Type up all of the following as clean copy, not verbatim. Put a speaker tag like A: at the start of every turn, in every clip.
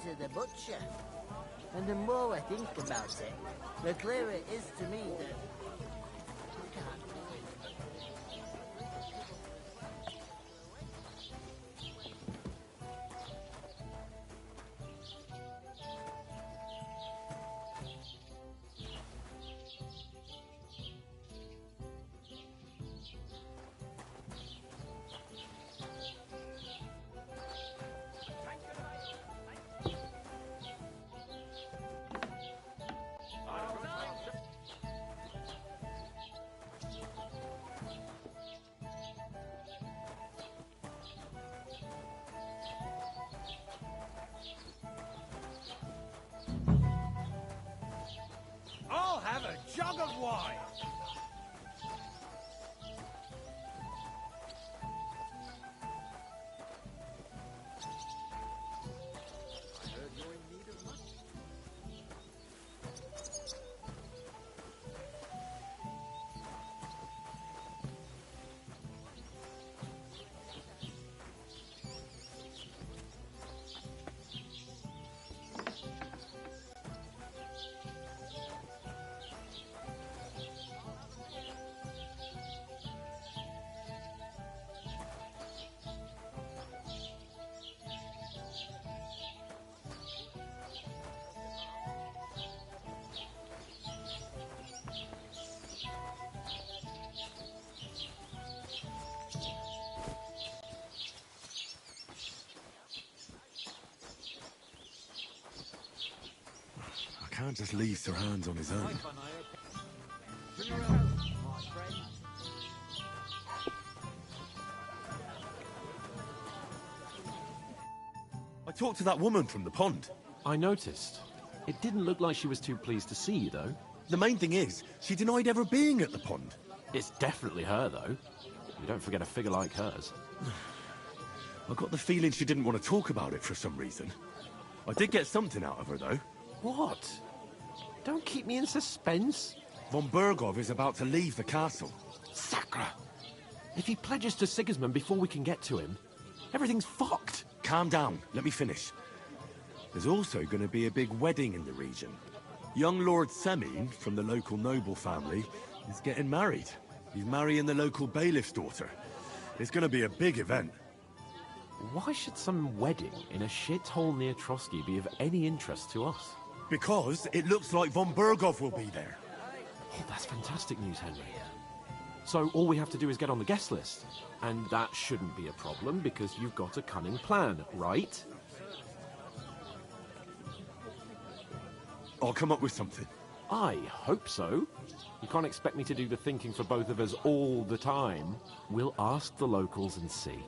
A: to the butcher. And the more I think about it, the clearer it is to me that I can't.
B: I'll have a jug of wine. I heard you're in need of money.
C: I can't just leave Sir Hans on his own. I talked to that woman from the pond.
D: I noticed. It didn't look like she was too pleased to see you, though.
C: The main thing is, she denied ever being at the pond.
D: It's definitely her, though. You don't forget a figure like hers.
C: I got the feeling she didn't want to talk about it for some reason. I did get something out of her, though.
D: What? Don't keep me in suspense.
C: Von Bergov is about to leave the castle.
D: Sacre! If he pledges to Sigismund before we can get to him, everything's fucked.
C: Calm down, let me finish. There's also going to be a big wedding in the region. Young Lord Semin, from the local noble family, is getting married. He's marrying the local bailiff's daughter. It's going to be a big event.
D: Why should some wedding in a shithole near Trotsky be of any interest to us?
C: Because it looks like Von Bergov will be there.
D: Oh, that's fantastic news, Henry. So all we have to do is get on the guest list. And that shouldn't be a problem because you've got a cunning plan, right?
C: I'll come up with something.
D: I hope so. You can't expect me to do the thinking for both of us all the time. We'll ask the locals and see.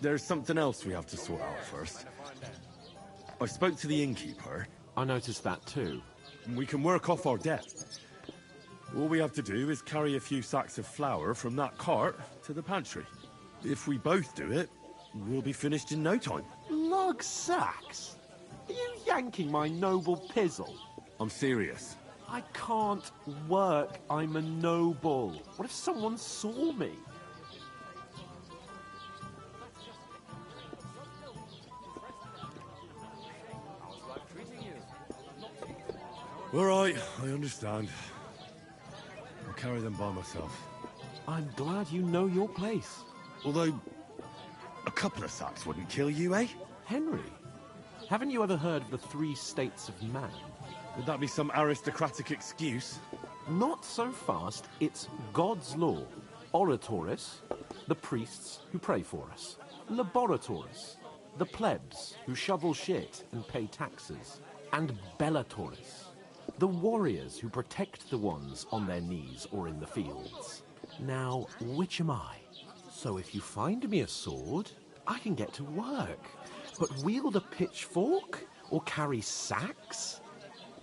C: There's something else we have to sort out first. I spoke to the innkeeper.
D: I noticed that too.
C: We can work off our debt. All we have to do is carry a few sacks of flour from that cart to the pantry. If we both do it, we'll be finished in no time.
D: Lug sacks? Are you yanking my noble pizzle?
C: I'm serious.
D: I can't work. I'm a noble. What if someone saw me?
C: All right, I understand. I'll carry them by myself.
D: I'm glad you know your place.
C: Although, a couple of sacks wouldn't kill you, eh?
D: Henry, haven't you ever heard of the 3 states of man?
C: Would that be some aristocratic excuse?
D: Not so fast. It's God's law. Oratoris, the priests who pray for us. Laboratoris, the plebs who shovel shit and pay taxes. And Bellatoris, the warriors who protect the ones on their knees or in the fields. Now, which am I? So if you find me a sword, I can get to work. But wield a pitchfork or carry sacks?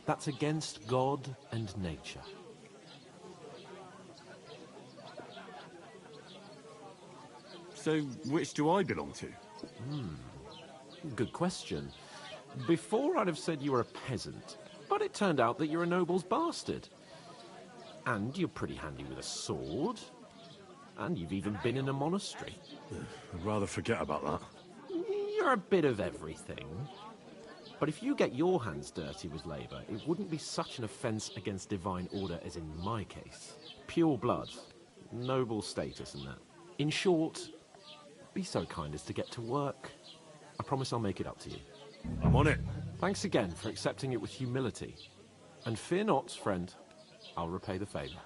D: That's against God and nature.
C: So, which do I belong to?
D: Good question. Before I'd have said you were a peasant, but it turned out that you're a noble's bastard. And you're pretty handy with a sword. And you've even been in a monastery.
C: I'd rather forget about that.
D: You're a bit of everything. But if you get your hands dirty with labour, it wouldn't be such an offence against divine order as in my case. Pure blood, noble status and that. In short, be so kind as to get to work. I promise I'll make it up to you.
C: I'm on it.
D: Thanks again for accepting it with humility. And fear not, friend. I'll repay the favour.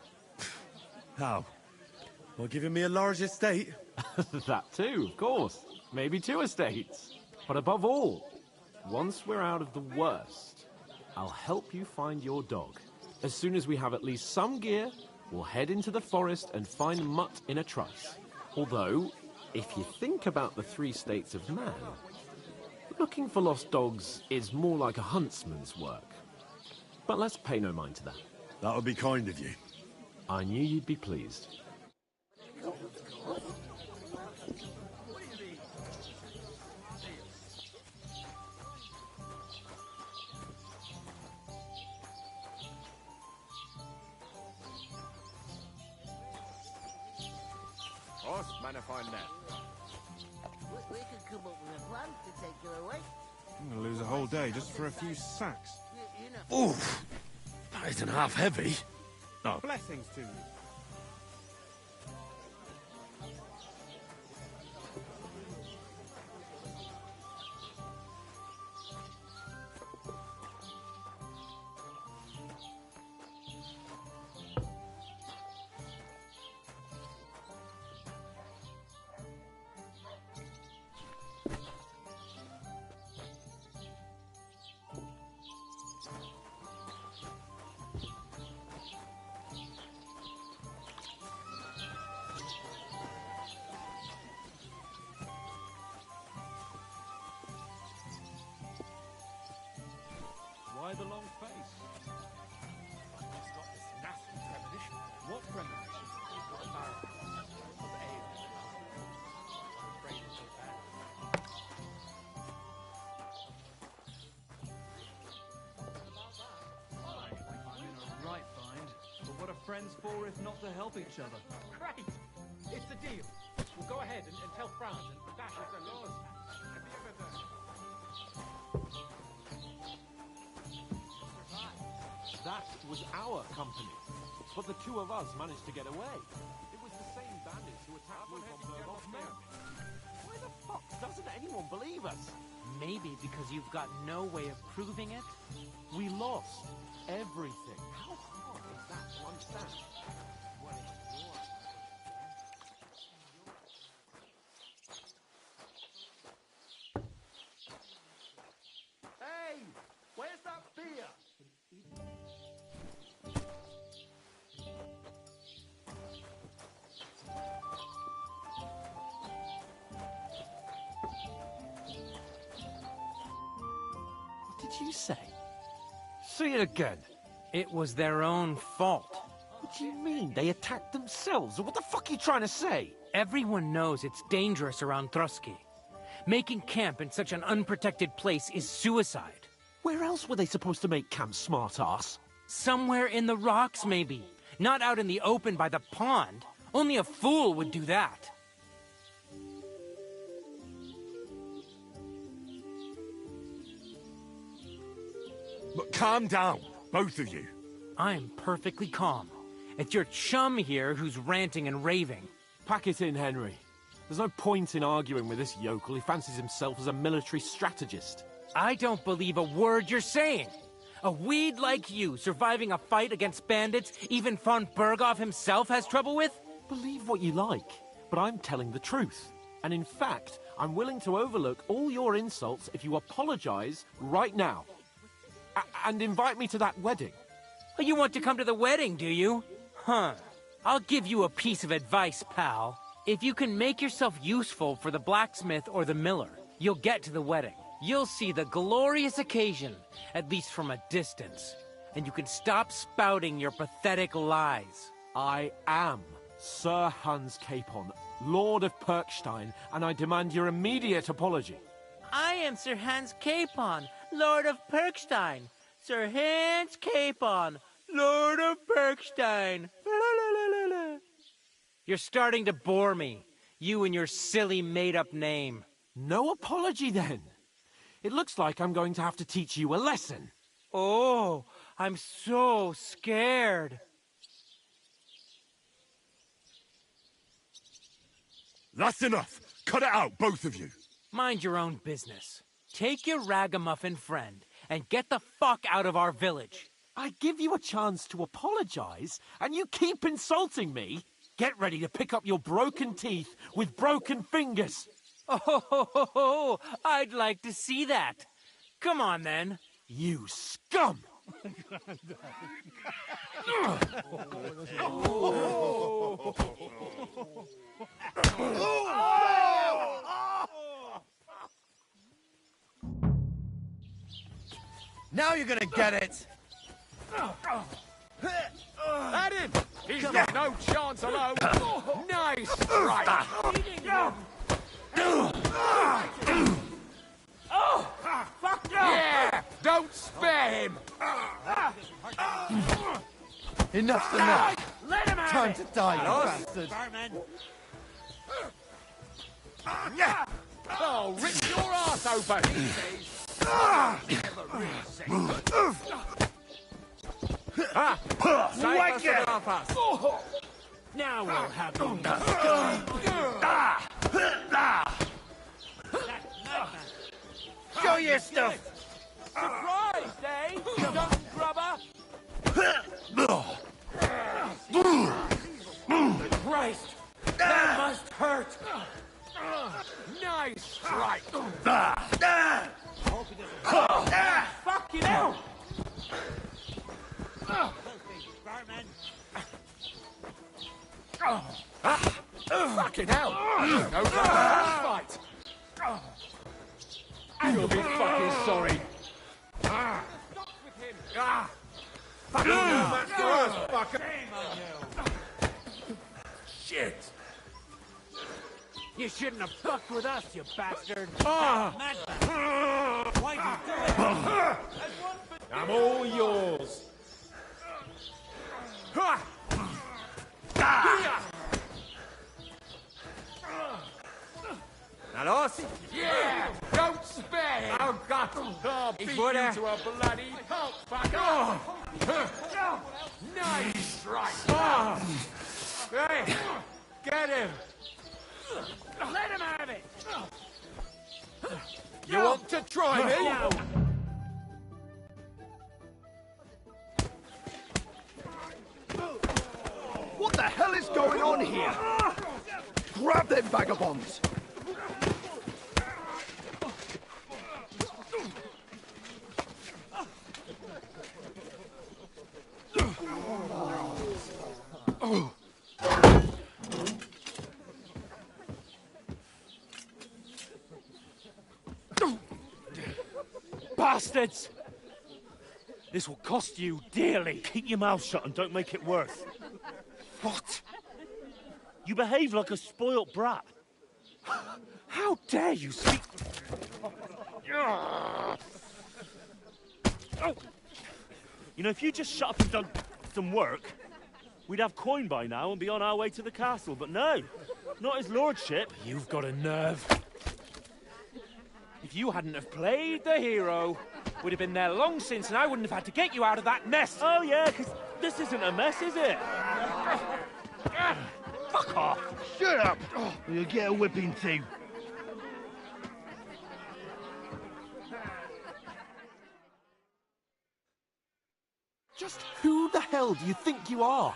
C: How? Well, giving me a large estate?
D: That too, of course. Maybe 2 estates. But above all, once we're out of the worst, I'll help you find your dog. As soon as we have at least some gear, we'll head into the forest and find Mutt in a trice. Although, if you think about the 3 states of man, looking for lost dogs is more like a huntsman's work. But let's pay no mind to that.
C: That would be kind of you.
D: I knew you'd be pleased.
B: Horse, man, if I net.
A: We could come up with a plan to take her away.
B: I'm gonna lose a whole day just for a few sacks.
A: You know.
C: Oof! That isn't half heavy. Oh,
B: Blessings to you.
E: Why the long face? I've just got this nasty premonition. What premonition? A barrel of ale. I'm afraid it's so bad. I'm in a right bind. But what are friends for if not to help each other?
F: Great! It's a deal. We'll go ahead and tell Franz and dash it to Lord.
D: That was our company. But the 2 of us managed to get away. It was the same bandits who attacked Luke on Berghoff's men. Why the fuck doesn't anyone believe us?
F: Maybe because you've got no way of proving it?
D: We lost everything. How hard is that to understand?
E: Hey! Where's that beer?
D: What did you say?
F: Say it again. It was their own fault.
D: What do you mean? They attacked themselves? What the fuck are you trying to say?
F: Everyone knows it's dangerous around Trotsky. Making camp in such an unprotected place is suicide.
D: Where else were they supposed to make camp, smart-ass?
F: Somewhere in the rocks, maybe. Not out in the open by the pond. Only a fool would do that.
C: but calm down, both of you.
F: I'm perfectly calm. It's your chum here who's ranting and raving.
D: Pack it in, Henry. There's no point in arguing with this yokel. He fancies himself as a military strategist.
F: I don't believe a word you're saying. A weed like you surviving a fight against bandits even von Berghoff himself has trouble with?
D: Believe what you like, but I'm telling the truth. And in fact, I'm willing to overlook all your insults if you apologize right now. And invite me to that wedding.
F: Oh, you want to come to the wedding, do you? Huh. I'll give you a piece of advice, pal. If you can make yourself useful for the blacksmith or the miller, you'll get to the wedding. You'll see the glorious occasion, at least from a distance. And you can stop spouting your pathetic lies.
D: I am Sir Hans Capon, Lord of Perkstein, and I demand your immediate apology.
F: I am Sir Hans Capon, Lord of Perkstein. Sir Hans Capon, Lord of Perkstein. You're starting to bore me. You and your silly made-up name.
D: No apology, then. It looks like I'm going to have to teach you a lesson.
F: Oh, I'm so scared.
C: That's enough. Cut it out, both of you.
F: Mind your own business. Take your ragamuffin friend and get the fuck out of our village.
D: I give you a chance to apologize, and you keep insulting me. Get ready to pick up your broken teeth with broken fingers.
F: Oh, I'd like to see that. Come on, then.
D: You scum!
G: Now you're gonna get it!
E: At him! He's got no chance alone! Nice strike!
F: Fuck no!
E: Yeah! Don't spare him!
G: Enough's enough!
F: Let him have
G: Time
F: it!
G: to die, you bastard!
E: Oh, rip your ass open! Save us off us!
F: Now we'll have him.
G: Show your stuff!
F: Surprised, eh? Young grubber? Christ! That must hurt!
E: Nice strike!
F: Fucking hell!
E: Fucking hell! No fight! You'll be fucking sorry! Stop with him! Fucking that's worse, fucker! Shit!
F: You shouldn't have fucked with us, you bastard!
E: Why'd you do it? I'm all yours!
G: Now, Loss,
E: Yeah! Don't spare him! Oh, God! I'll beat you to a bloody pulp, fucker! Nice strike! Hey! Get him!
F: Let him have it!
E: You want to try me?
F: Now!
G: what the hell is going on here? Grab them vagabonds!
F: Bastards! This will cost you dearly.
H: Keep your mouth shut and don't make it worse.
G: What?
H: You behave like a spoilt brat.
F: How dare you speak...
H: You know, if you just shut up and done some work, we'd have coin by now and be on our way to the castle. But no, not his lordship.
F: You've got a nerve. If you hadn't have played the hero, we'd have been there long since and I wouldn't have had to get you out of that mess.
H: Oh yeah, because this isn't a mess, is it?
F: Fuck off.
G: Shut up! Or you'll get a whipping too.
D: Just who the hell do you think you are?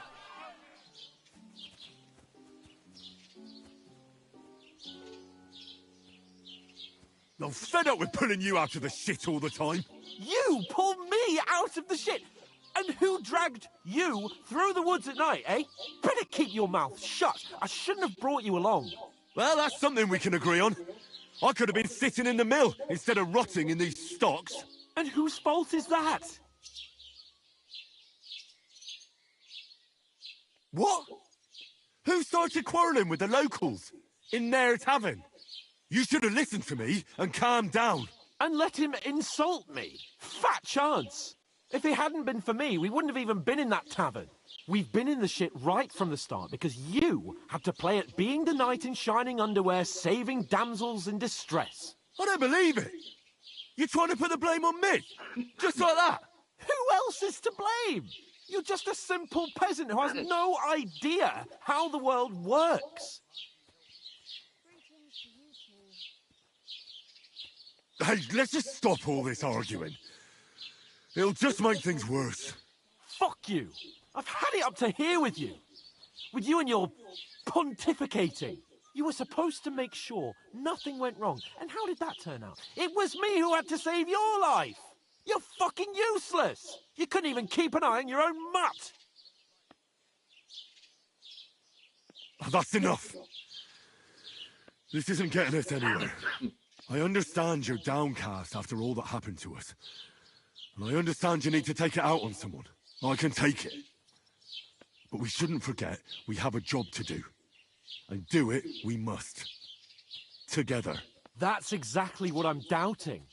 C: I'm fed up with pulling you out of the shit all the time.
D: You pull me out of the shit! And who dragged you through the woods at night, eh? Better keep your mouth shut. I shouldn't have brought you along.
C: Well, that's something we can agree on. I could have been sitting in the mill instead of rotting in these stocks.
D: And whose fault is that?
C: What? Who started quarrelling with the locals in their tavern? You should have listened to me and calmed down.
D: And let him insult me. Fat chance. If it hadn't been for me, we wouldn't have even been in that tavern. We've been in the shit right from the start because you had to play at being the knight in shining underwear, saving damsels in distress.
C: I don't believe it. You're trying to put the blame on me? Just like that?
D: Who else is to blame? You're just a simple peasant who has no idea how the world works.
C: Hey, let's just stop all this arguing. It'll just make things worse.
D: Fuck you. I've had it up to here with you. With you and your pontificating. You were supposed to make sure nothing went wrong. And how did that turn out? It was me who had to save your life. You're fucking useless. You couldn't even keep an eye on your own mutt.
C: That's enough. This isn't getting us anywhere. I understand you're downcast after all that happened to us. And I understand you need to take it out on someone. I can take it. But we shouldn't forget we have a job to do. And do it we must. Together.
D: That's exactly what I'm doubting.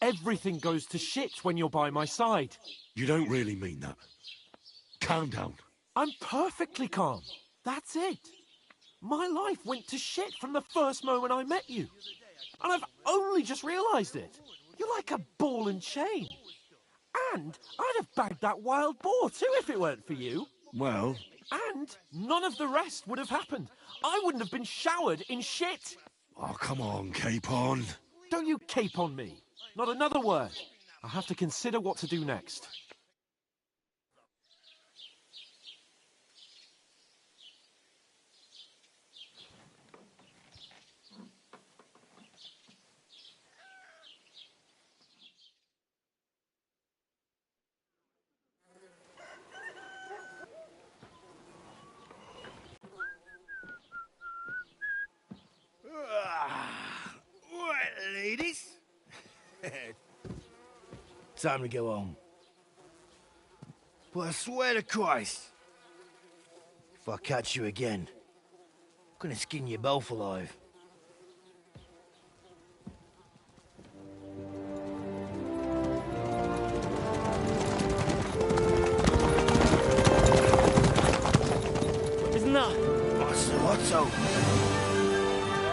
D: Everything goes to shit when you're by my side.
C: You don't really mean that. Calm down.
D: I'm perfectly calm. That's it. My life went to shit from the first moment I met you. And I've only just realised it. You're like a ball and chain. And I'd have bagged that wild boar too if it weren't for you.
C: Well...
D: And none of the rest would have happened. I wouldn't have been showered in shit.
C: Oh, come on, Capon.
D: Don't you cape on me. Not another word. I'll have to consider what to do next.
G: Right, ladies. Time to go home. But I swear to Christ, if I catch you again, I'm gonna skin you both alive.
H: Isn't that?
G: What's up?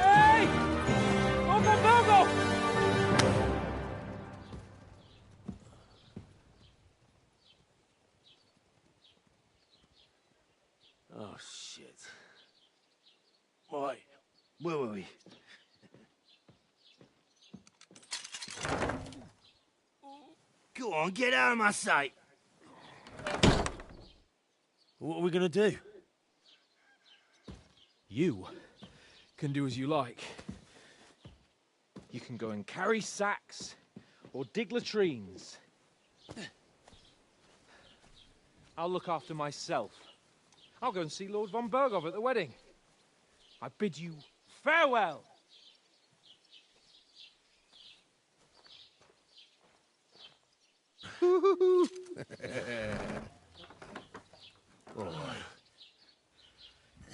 F: Hey! Bogo, Bogo!
H: Oh, shit.
G: Right, where were we? Go on, get out of my sight.
H: What are we gonna do?
E: You can do as you like. You can go and carry sacks or dig latrines. I'll look after myself. I'll go and see Lord von Bergov at the wedding. I bid you farewell.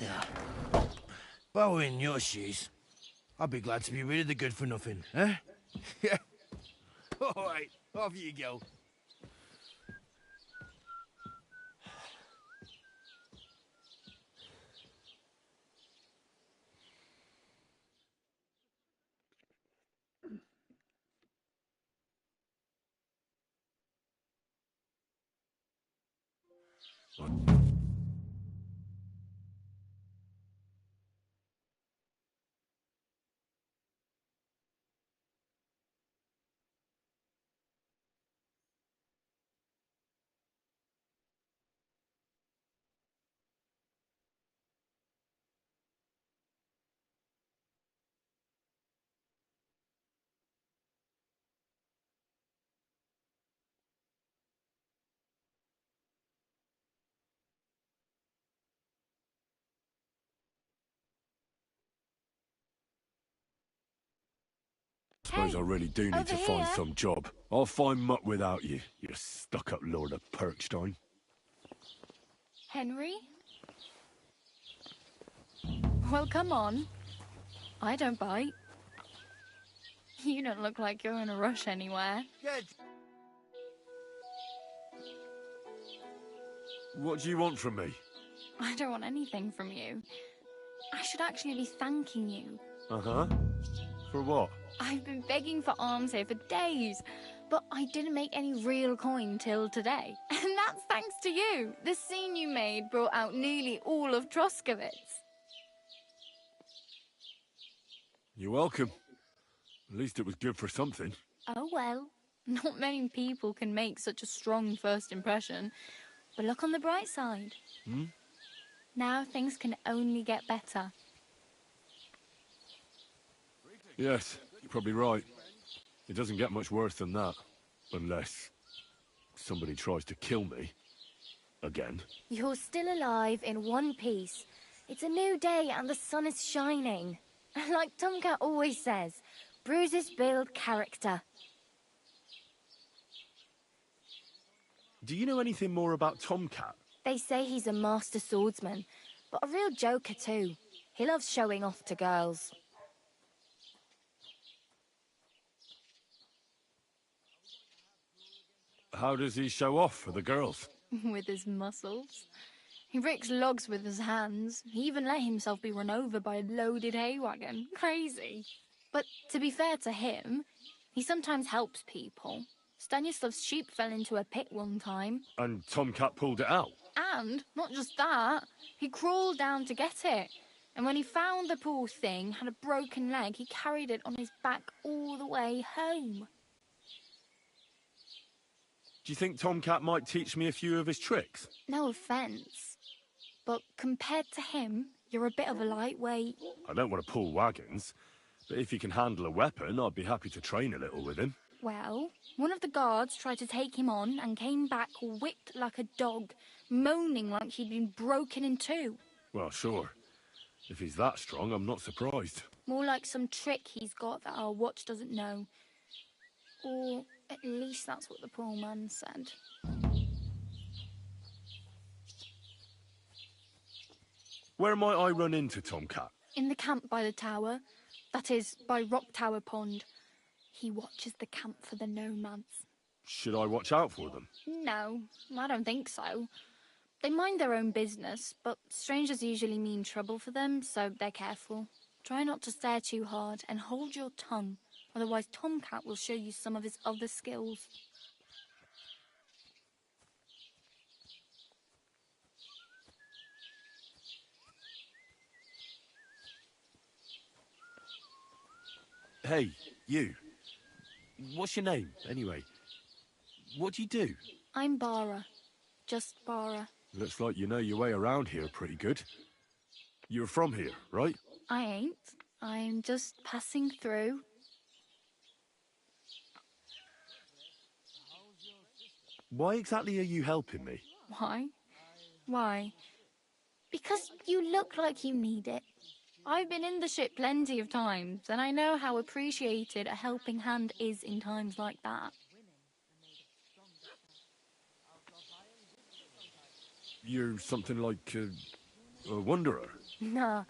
G: Yeah. If I were in your shoes, I'd be glad to be rid of the good-for-nothing, eh? Yeah. All right, off you go.
C: Suppose I really do need to find some job. I'll find mutt without you, you stuck-up Lord of Perkstein.
I: Henry? Well, come on. I don't bite. You don't look like you're in a rush anywhere.
C: What do you want from me?
I: I don't want anything from you. I should actually be thanking you.
C: Uh-huh. For what?
I: I've been begging for alms here for days, but I didn't make any real coin till today. And that's thanks to you. The scene you made brought out nearly all of Troskowitz.
C: You're welcome. At least it was good for something.
I: Oh well, not many people can make such a strong first impression. But look on the bright side. Now things can only get better.
C: Yes, you're probably right. It doesn't get much worse than that. Unless somebody tries to kill me. Again.
J: You're still alive in one piece. It's a new day and the sun is shining. Like Tomcat always says, bruises build character.
C: Do you know anything more about Tomcat?
J: They say he's a master swordsman, but a real joker too. He loves showing off to girls.
C: How does he show off for the girls?
I: With his muscles. He breaks logs with his hands. He even let himself be run over by a loaded hay wagon. Crazy. But to be fair to him, he sometimes helps people. Stanislav's sheep fell into a pit one time.
C: And Tomcat pulled it out?
I: And, not just that, he crawled down to get it. And when he found the poor thing had a broken leg, he carried it on his back all the way home.
C: Do you think Tomcat might teach me a few of his tricks?
I: No offence, but compared to him, you're a bit of a lightweight.
C: I don't want to pull wagons, but if he can handle a weapon, I'd be happy to train a little with him.
I: Well, one of the guards tried to take him on and came back whipped like a dog, moaning like he'd been broken in two.
C: Well, sure. If he's that strong, I'm not surprised.
I: More like some trick he's got that our watch doesn't know. Or at least that's what the poor man said.
C: Where might I run into Tomcat?
I: In the camp by the tower. That is, by Rock Tower Pond. He watches the camp for the nomads.
C: Should I watch out for them?
I: No, I don't think so. They mind their own business, but strangers usually mean trouble for them, so they're careful. Try not to stare too hard and hold your tongue, otherwise Tomcat will show you some of his other skills.
C: Hey, you. What's your name, anyway? What do you do?
I: I'm Bara. Just Bara.
C: Looks like you know your way around here pretty good. You're from here, right?
I: I ain't. I'm just passing through.
C: Why exactly are you helping me?
I: Why? Why? Because you look like you need it. I've been in the ship plenty of times, and I know how appreciated a helping hand is in times like that.
C: You're something like a wanderer?
J: Nah,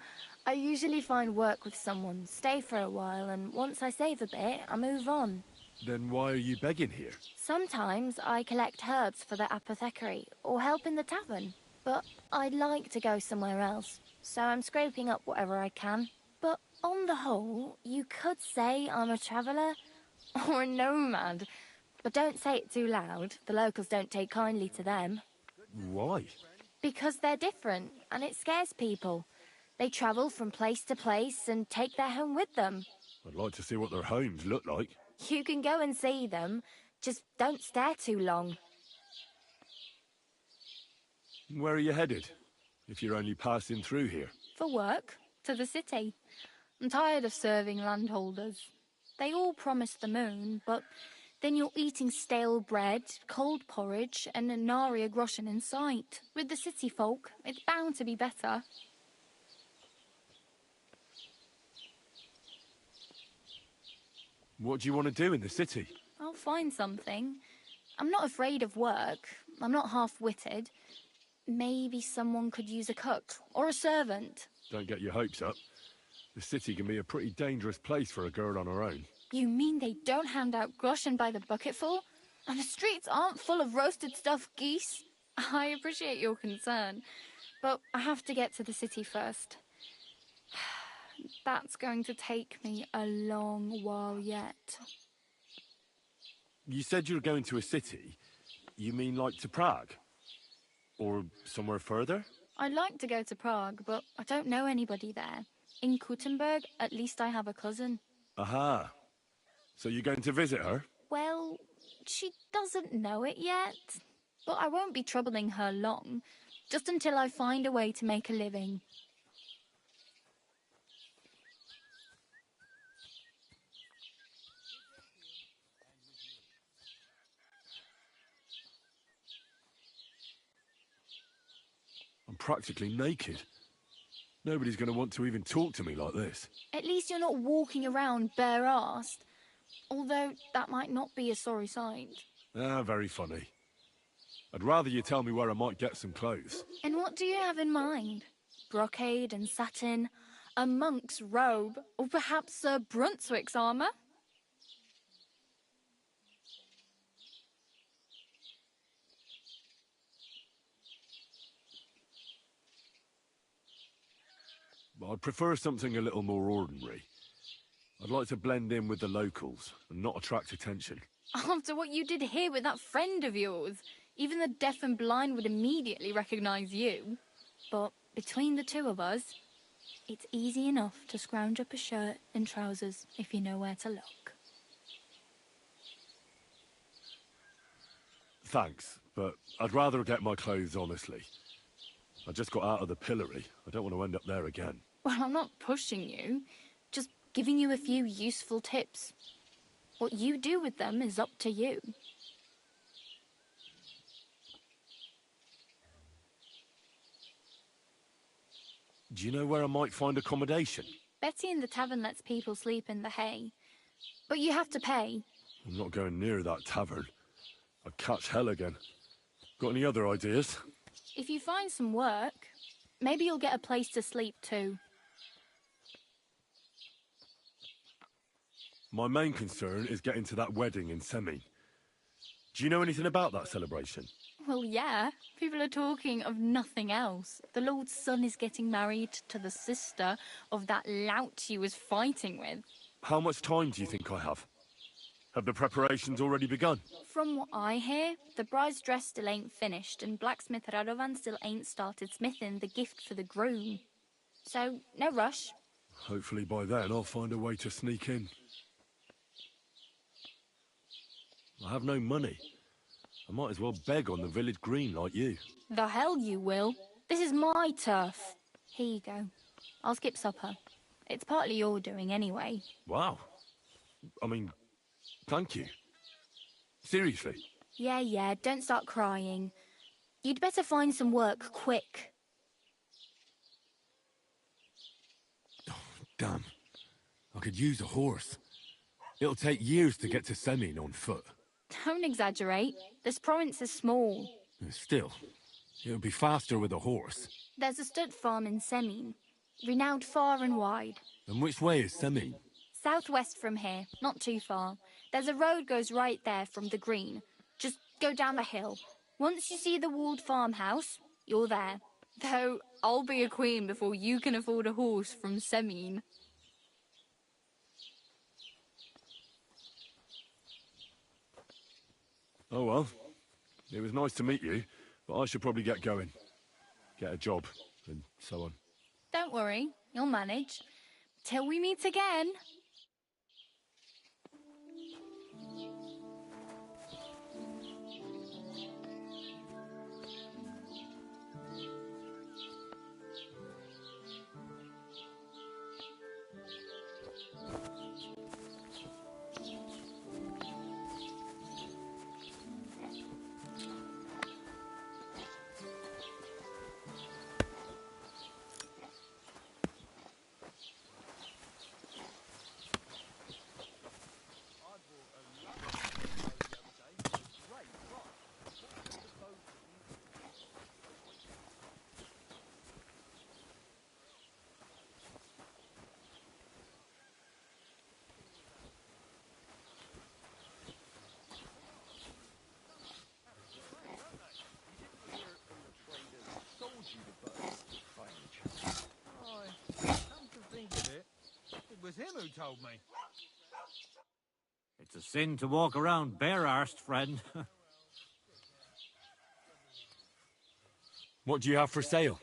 J: I usually find work with someone, stay for a while, and once I save a bit, I move on.
C: Then why are you begging here?
J: Sometimes I collect herbs for the apothecary, or help in the tavern. But I'd like to go somewhere else, so I'm scraping up whatever I can. But on the whole, you could say I'm a traveller, or a nomad. But don't say it too loud, the locals don't take kindly to them.
C: Why?
J: Because they're different, and it scares people. They travel from place to place and take their home with them.
C: I'd like to see what their homes look like.
J: You can go and see them, just don't stare too long.
C: Where are you headed, if you're only passing through here?
I: For work, to the city. I'm tired of serving landholders. They all promise the moon, but then you're eating stale bread, cold porridge, and a nary a groschen in sight. With the city folk, it's bound to be better.
C: What do you want to do in the city?
I: I'll find something. I'm not afraid of work. I'm not half-witted. Maybe someone could use a cook or a servant.
C: Don't get your hopes up. The city can be a pretty dangerous place for a girl on her own.
I: You mean they don't hand out groschen by the bucketful? And the streets aren't full of roasted stuffed geese? I appreciate your concern, but I have to get to the city first. That's going to take me a long while yet.
C: You said you were going to a city. You mean like to Prague? Or somewhere further?
I: I'd like to go to Prague, but I don't know anybody there. In Kuttenberg, at least I have a cousin.
C: Aha. So you're going to visit her?
I: Well, she doesn't know it yet. But I won't be troubling her long, just until I find a way to make a living.
C: I'm practically naked. Nobody's going to want to even talk to me like this.
I: At least you're not walking around bare-assed. Although that might not be a sorry sight.
C: Ah, very funny. I'd rather you tell me where I might get some clothes.
I: And what do you have in mind? Brocade and satin? A monk's robe? Or perhaps Sir Brunswick's armour?
C: I'd prefer something a little more ordinary. I'd like to blend in with the locals and not attract attention.
I: After what you did here with that friend of yours, even the deaf and blind would immediately recognise you. But between the two of us, it's easy enough to scrounge up a shirt and trousers if you know where to look.
C: Thanks, but I'd rather get my clothes honestly. I just got out of the pillory. I don't want to end up there again.
I: Well, I'm not pushing you, just giving you a few useful tips. What you do with them is up to you.
C: Do you know where I might find accommodation?
I: Betty in the tavern lets people sleep in the hay. But you have to pay.
C: I'm not going near that tavern. I'd catch hell again. Got any other ideas?
I: If you find some work, maybe you'll get a place to sleep too.
C: My main concern is getting to that wedding in Semmy. Do you know anything about that celebration?
I: Well, yeah. People are talking of nothing else. The Lord's son is getting married to the sister of that lout he was fighting with.
C: How much time do you think I have? Have the preparations already begun?
I: From what I hear, the bride's dress still ain't finished, and blacksmith Radovan still ain't started smithing the gift for the groom. So, no rush.
C: Hopefully by then I'll find a way to sneak in. I have no money. I might as well beg on the village green like you.
I: The hell you will. This is my turf. Here you go. I'll skip supper. It's partly your doing anyway.
C: Wow. I mean, thank you. Seriously.
I: Yeah, don't start crying. You'd better find some work quick.
C: Oh, damn. I could use a horse. It'll take years to get to Semmin on foot.
I: Don't exaggerate. This province is small.
C: Still, it'll be faster with a horse.
I: There's a stud farm in Semmin, renowned far and wide.
C: And which way is Semmin?
I: Southwest from here, not too far. There's a road goes right there from the green. Just go down the hill. Once you see the walled farmhouse, you're there. Though, I'll be a queen before you can afford a horse from Semmin.
C: Oh well. It was nice to meet you, but I should probably get going. Get a job, and so on.
I: Don't worry, you'll manage. Till we meet again.
E: told me.
K: It's a sin to walk around bare-arsed, friend.
C: What do you have for sale?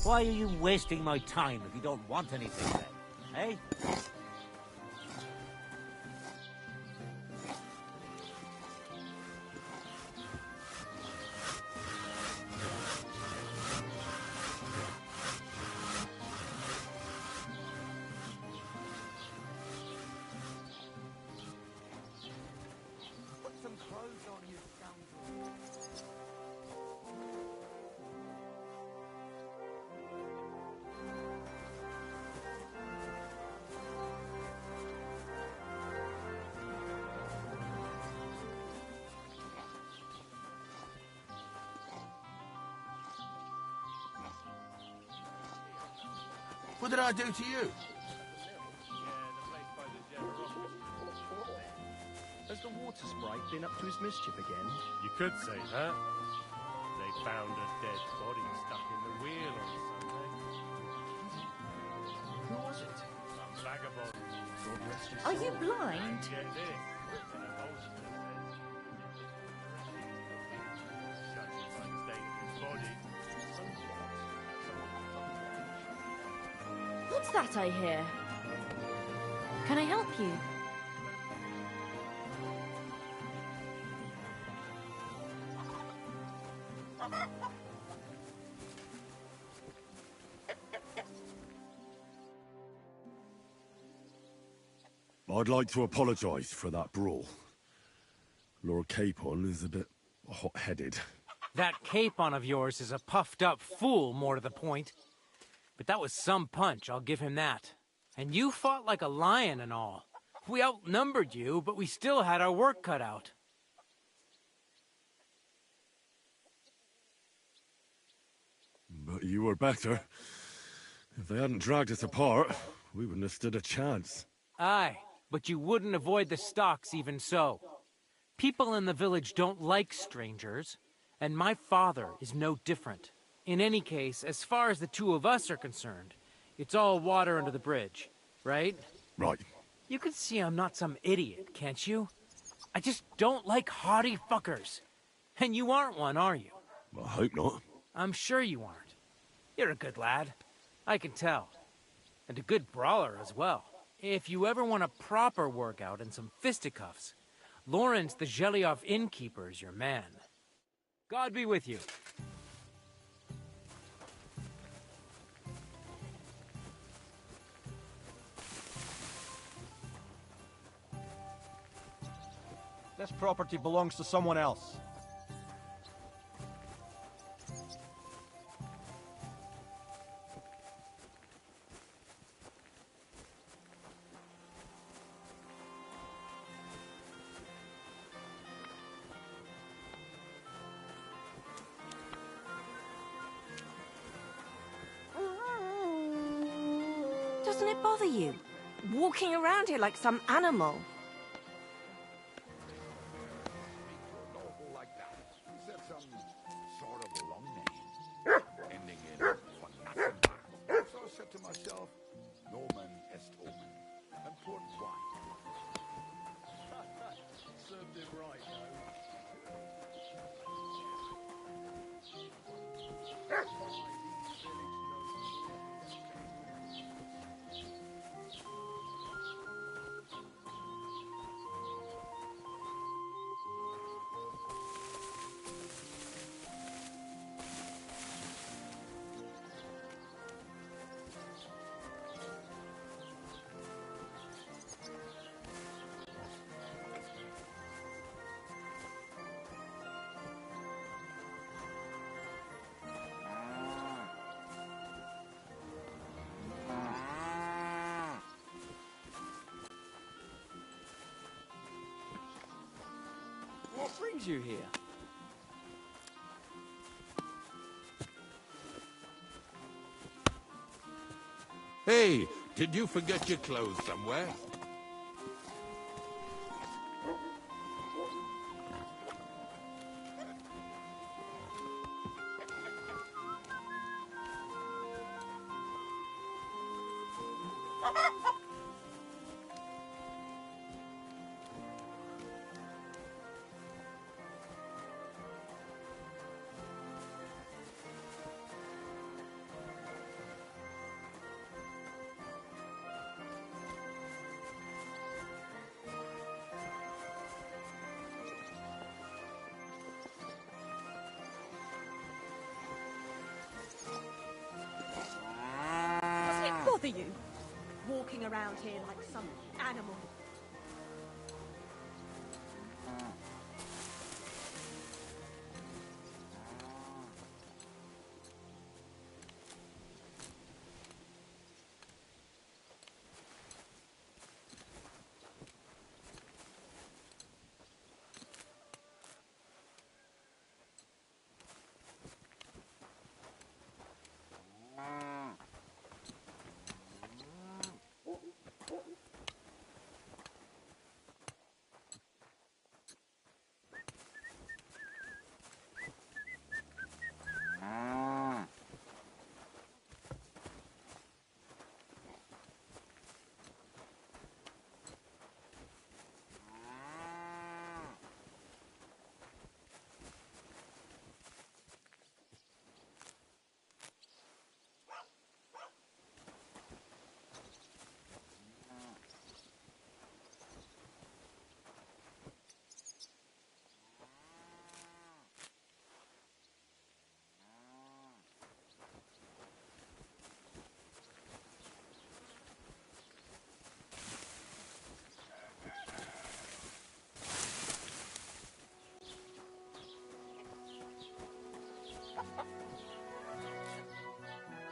K: Why are you wasting my time if you don't want anything then? Eh?
A: Put some clothes on, you scoundrel.
G: What did I do to you?
L: Has the water sprite been up to his mischief again?
H: You could say that. They found a dead body stuck in the wheel on Sunday.
L: Who was it?
H: Some vagabond.
L: God rest his
M: Are
L: soul.
M: you blind?
H: Get this. In a bolster says, judging by the state of his body,
M: What's that I hear? Can I help you?
C: I'd like to apologise for that brawl. Lord Capon is a bit hot-headed.
F: That Capon of yours is a puffed-up fool, more to the point. But that was some punch, I'll give him that. And you fought like a lion and all. We outnumbered you, but we still had our work cut out.
C: But you were better. If they hadn't dragged us apart, we wouldn't have stood a chance.
F: Aye, but you wouldn't avoid the stocks even so. People in the village don't like strangers, and my father is no different. In any case, as far as the two of us are concerned, it's all water under the bridge, right?
C: Right.
F: You can see I'm not some idiot, can't you? I just don't like haughty fuckers. And you aren't one, are you?
C: I hope not.
F: I'm sure you aren't. You're a good lad. I can tell. And a good brawler as well. If you ever want a proper workout and some fisticuffs, Lawrence the Gelioff innkeeper is your man. God be with you.
L: This property belongs to someone else.
M: Doesn't it bother you? Walking around here like some animal.
N: Like that. Is that some sort of long name? Ending in for nothing. So I said to myself, Nomen est omen. Important why?
L: Served him right, though.
O: brings you here?
P: Hey, did you forget your clothes somewhere?
M: Doesn't it bother you? Walking around here like some animal.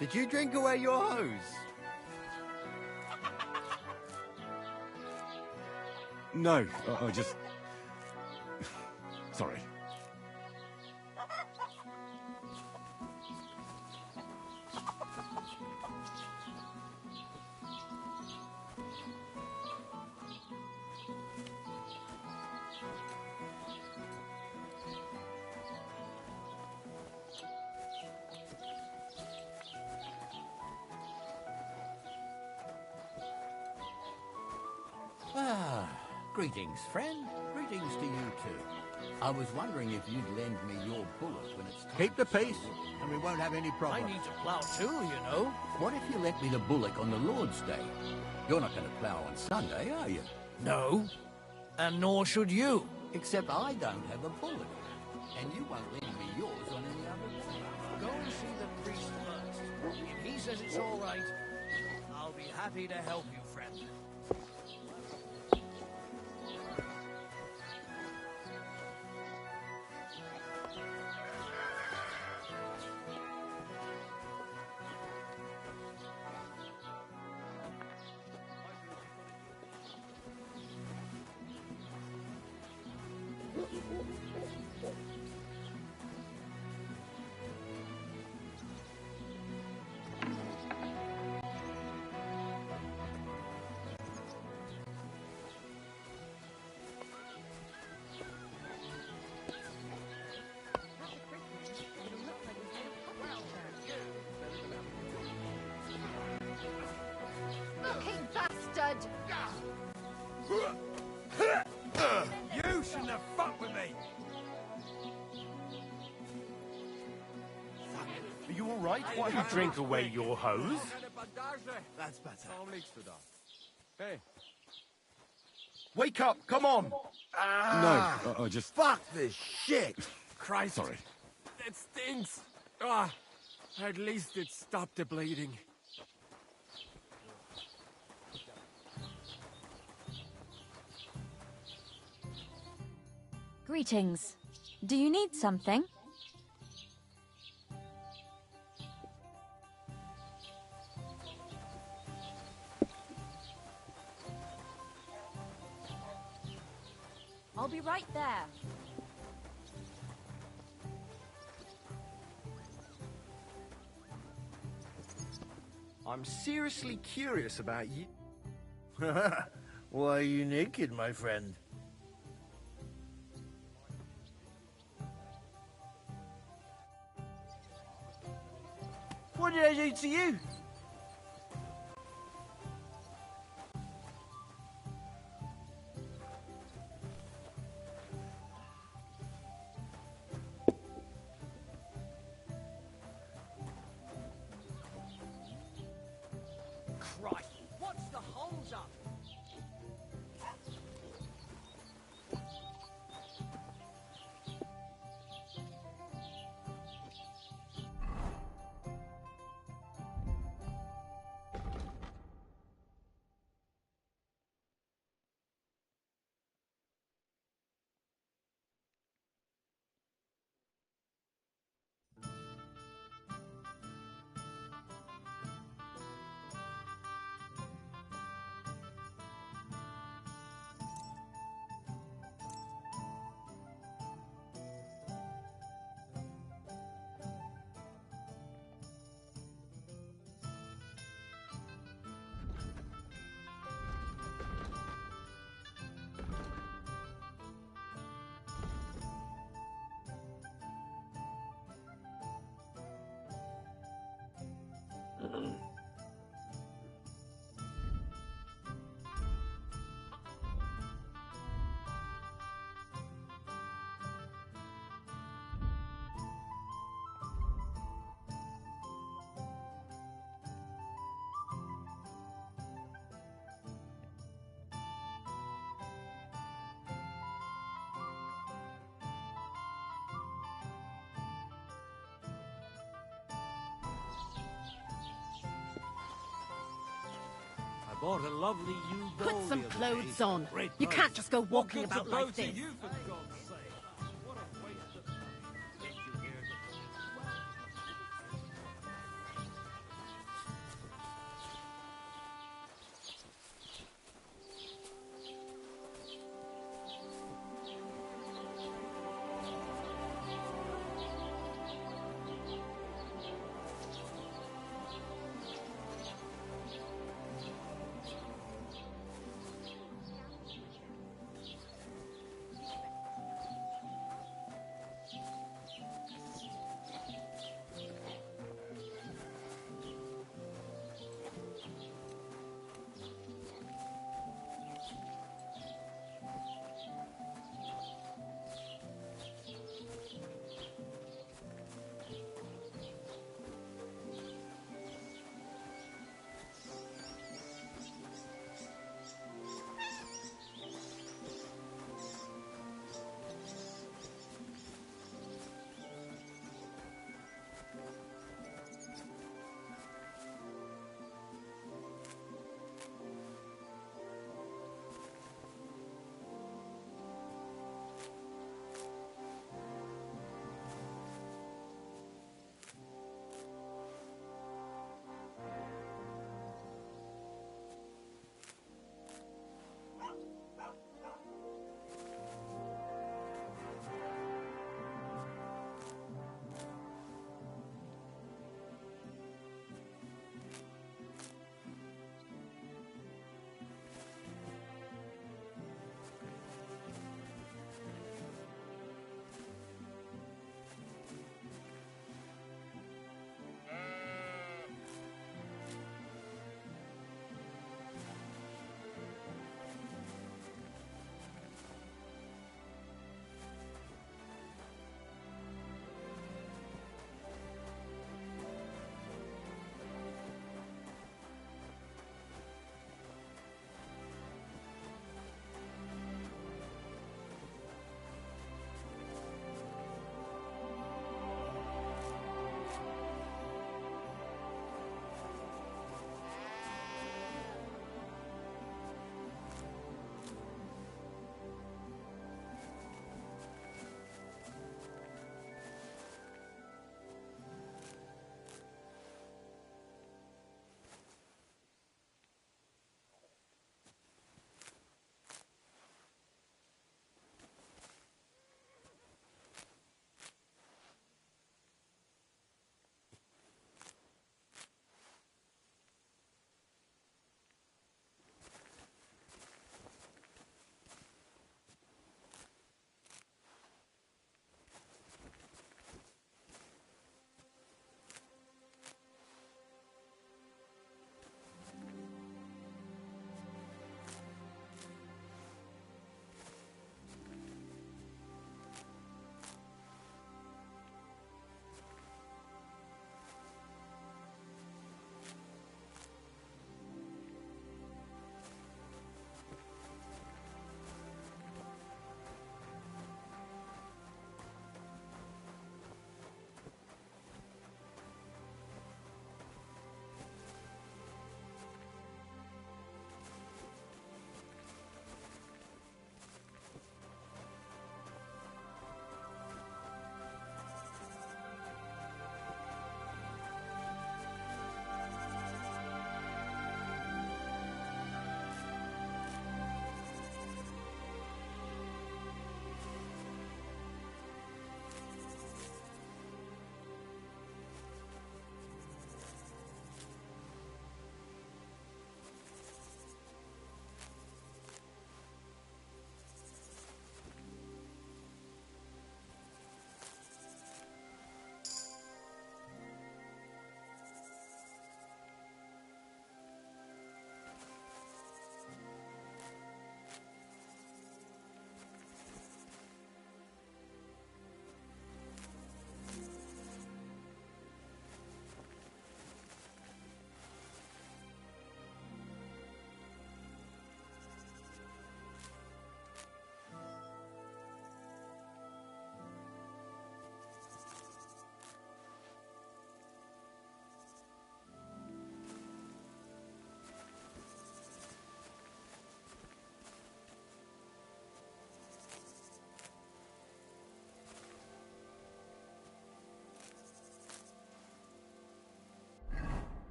G: Did you drink away your hose?
C: No, I just... Sorry.
Q: Ah, greetings, friend. Greetings to you too. I was wondering if you'd lend me your bullock when it's time.
G: Keep the peace, and we won't have any problems.
A: I need to plough too, you know.
Q: What if you let me the bullock on the Lord's Day? You're not going to plough on Sunday, are you?
A: No, and nor should you.
Q: Except I don't have a bullock, and you won't lend me yours on any other day.
A: Go and see the priest first. If he says it's all right, I'll be happy to help you, friend.
J: Fucking bastard!
G: You shouldn't have fucked with me!
D: Are you all right? Why don't you drink away your hose?
G: That's better.
B: Hey,
G: Wake up, come on!
C: No, I just...
G: Fuck this shit!
B: Christ.
C: Sorry.
B: It stinks. Ah, at least it stopped the bleeding.
R: Greetings. Do you need something?
J: I'll be right there.
G: I'm seriously curious about you. Why are you naked, my friend? What did I do to you?
E: Christ, what's the hold up?
K: I bought a lovely new doll
O: Put some
K: the other
O: clothes
K: day.
O: on.
K: Great
O: You
K: price.
O: can't just go walking
B: What
O: about
B: good's
O: like
B: about to
O: this.
B: you, for God's sake? What a waste of... Did you hear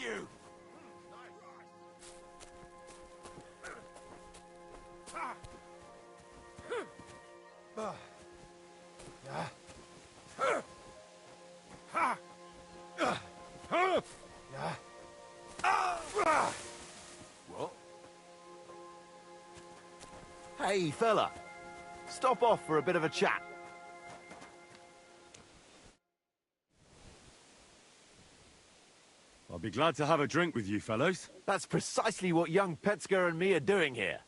D: you! What? Hey, fella. Stop off for a bit of a chat.
C: I'll be glad to have a drink with you fellows.
D: That's precisely what young Petska and me are doing here.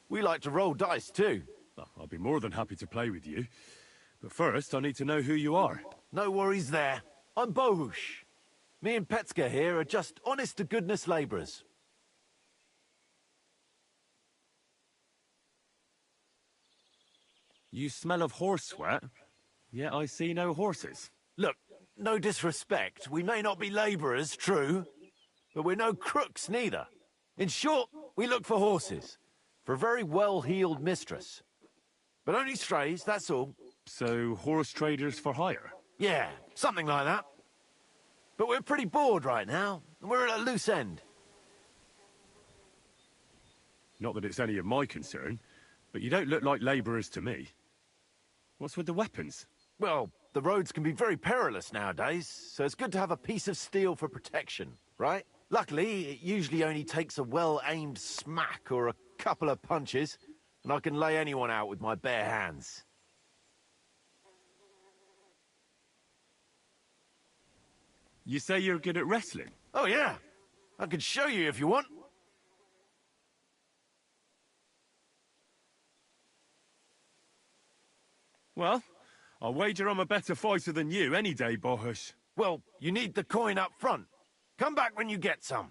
D: We like to roll dice too.
C: Well, I'll be more than happy to play with you. But first, I need to know who you are.
D: No worries there. I'm Bohush. Me and Petska here are just honest-to-goodness labourers.
C: You smell of horse sweat, yet I see no horses.
D: Look, no disrespect. We may not be labourers, true, but we're no crooks neither. In short, we look for horses, for a very well-heeled mistress. But only strays, that's all.
C: So, horse traders for hire?
D: Yeah, something like that. But we're pretty bored right now, and we're at a loose end.
C: Not that it's any of my concern, but you don't look like labourers to me. What's with the weapons?
D: Well, the roads can be very perilous nowadays, so it's good to have a piece of steel for protection, right? Luckily, it usually only takes a well-aimed smack or a couple of punches, and I can lay anyone out with my bare hands.
C: You say you're good at wrestling?
D: Oh, yeah. I could show you if you want.
C: Well, I'll wager I'm a better fighter than you any day, Bohush.
D: Well, you need the coin up front. Come back when you get some.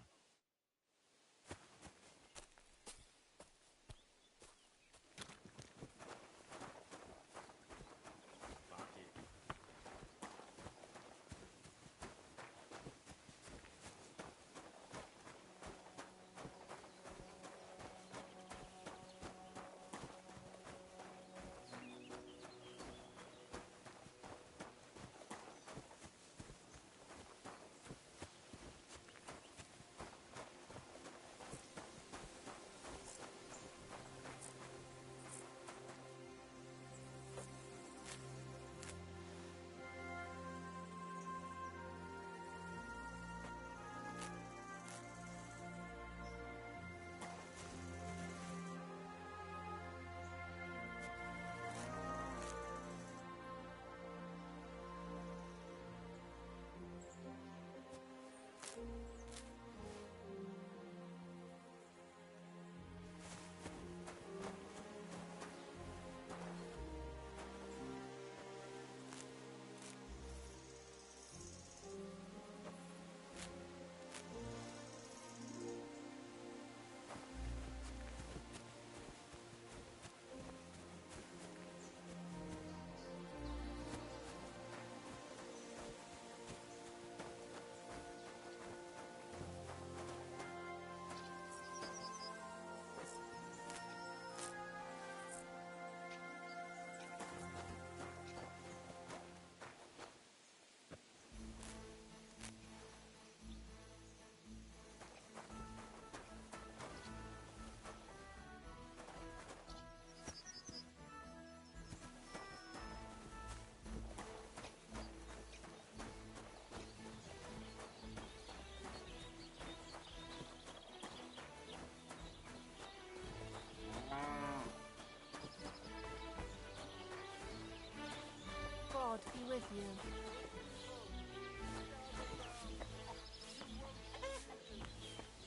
J: God be with you.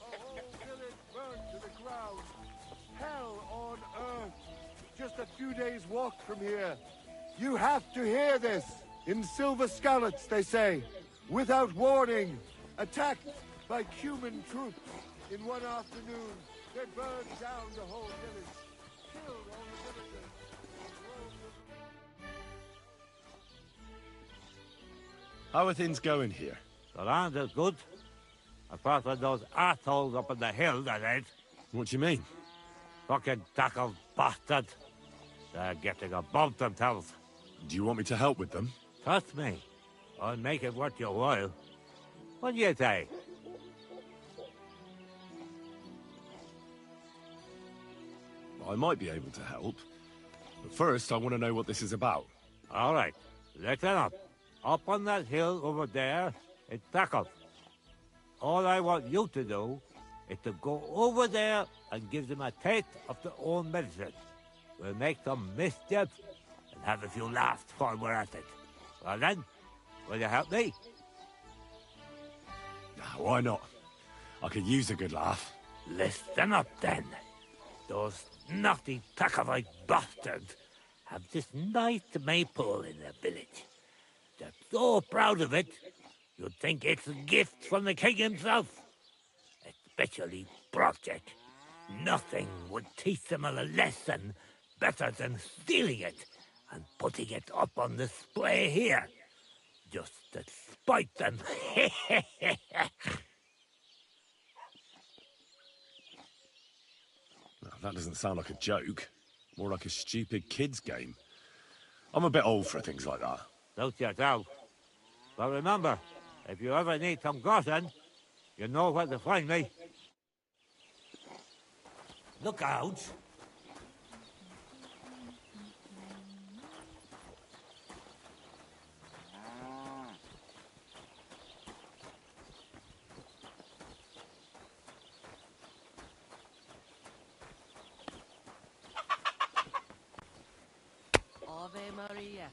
N: A whole village burned to the ground. Hell on earth. Just a few days' walk from here. You have to hear this. In Silver Skallets, they say, without warning, attacked by Cuman troops. In one afternoon, they burned down the whole village, killed all the villagers.
C: How are things going here?
K: The land is good. Apart from those assholes up on the hill, that ain't.
C: What do you mean?
K: Fucking tackled bastard. They're getting above themselves.
C: Do you want me to help with them?
K: Trust me. I'll make it worth your while. What do you say?
C: I might be able to help. But first, I want to know what this is about.
K: All right, listen up. Up on that hill over there, it's Takov. All I want you to do is to go over there and give them a taste of their own medicine. We'll make some mischief and have a few laughs while we're at it. Well then, will you help me?
C: Why not? I could use a good laugh.
K: Listen up then. Those naughty Takovite bastards have this nice maypole in their village. They're so proud of it, you'd think it's a gift from the king himself. Especially Project. Nothing would teach them a lesson better than stealing it and putting it up on display here. Just to spite them.
C: That doesn't sound like a joke. More like a stupid kid's game. I'm a bit old for things like that.
K: Suit yourself. But remember, if you ever need some groschen, you know where to find me. Look out!
A: Ave Maria.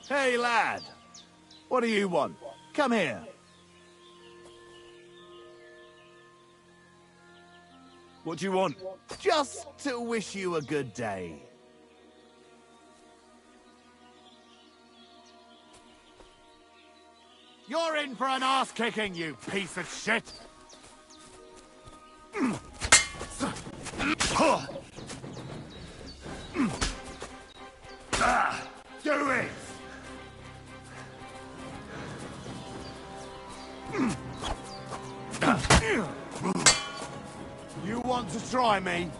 G: Hey, lad. What do you want? Come here.
C: What do you want?
G: Just to wish you a good day.
B: You're in for an ass-kicking, you piece of shit! Do it!
G: You want to try me?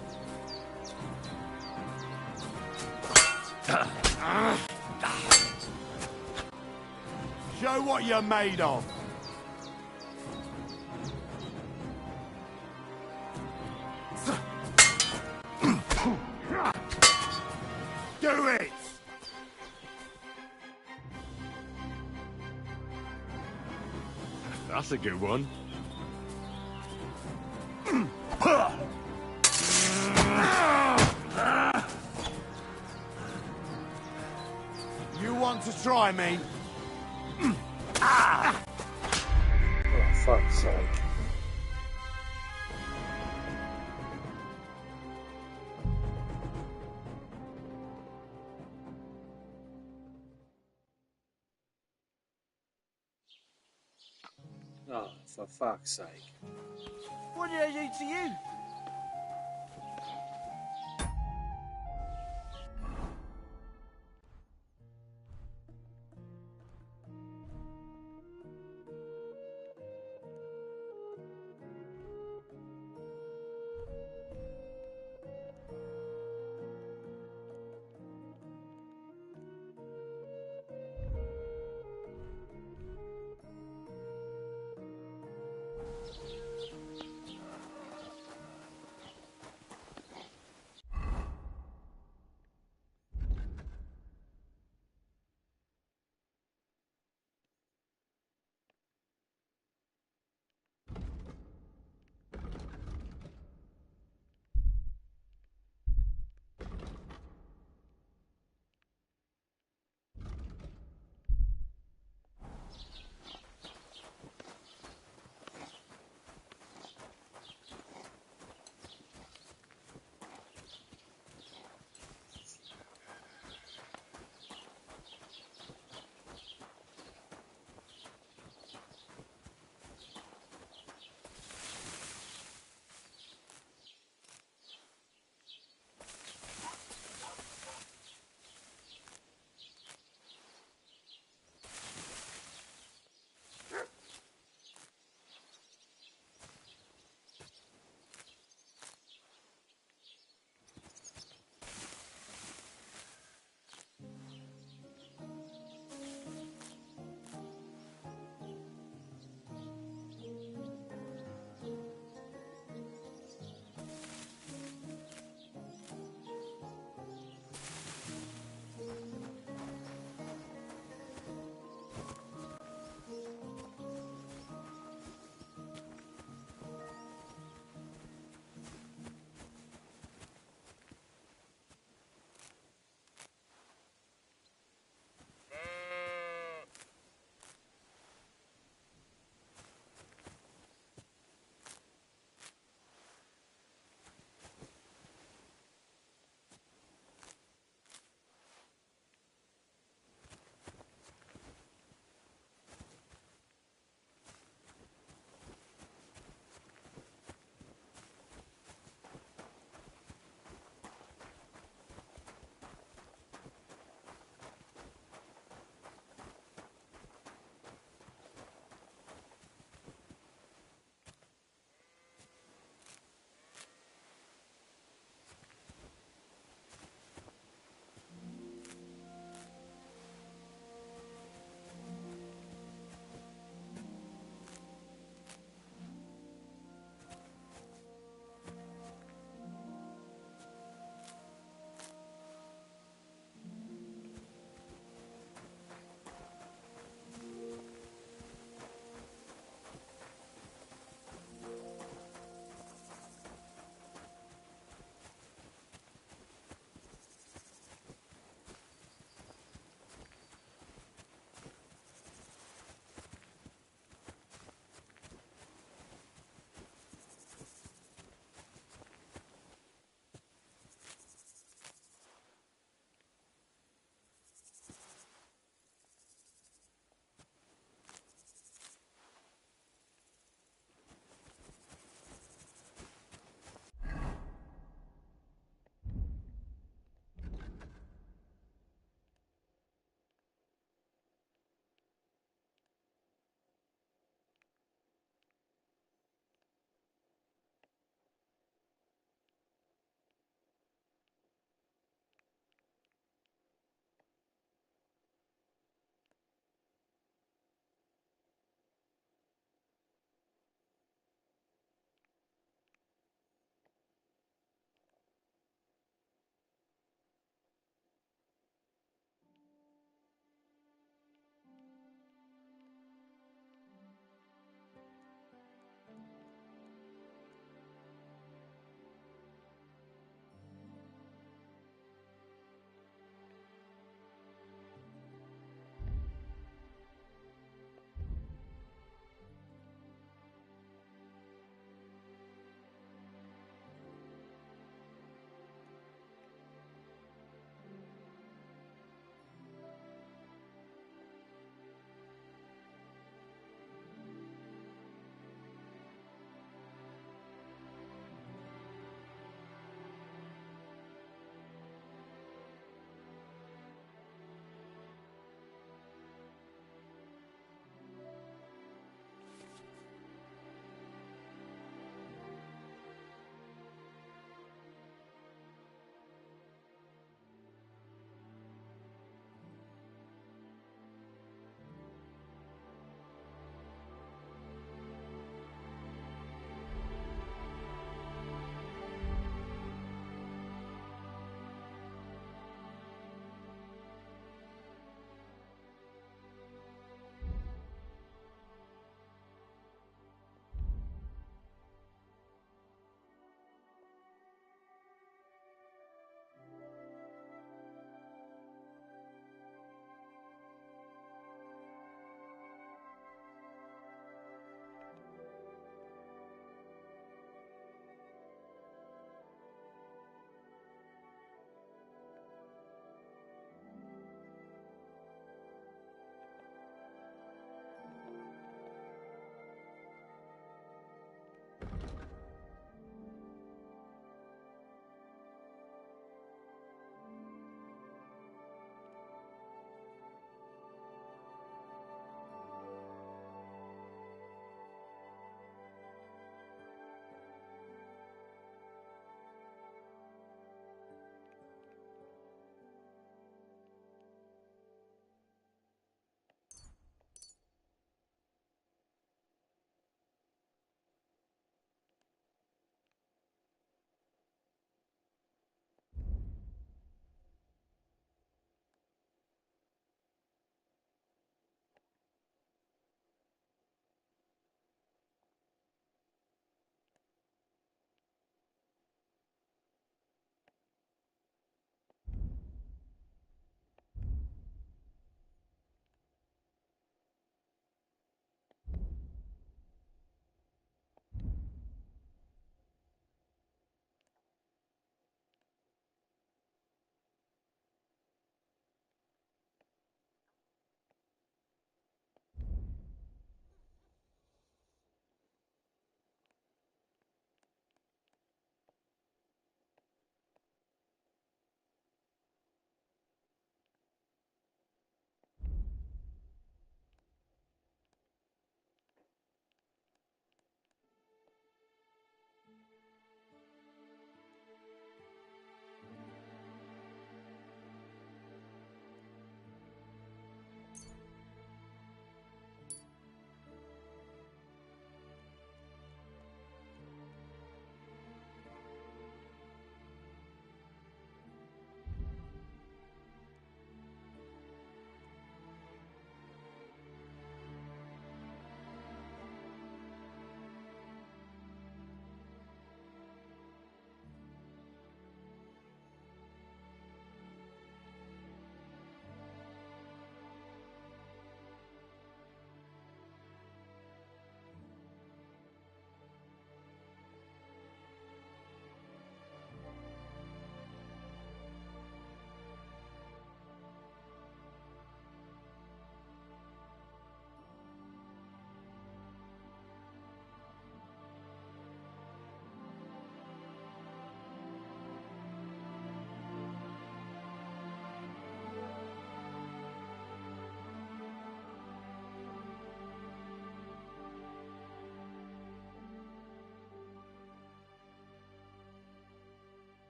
G: Show what you're made of.
B: Do it!
C: That's a good one.
G: You want to try me?
D: Oh, fuck's sake. Oh, for fuck's sake.
A: What did I do to you?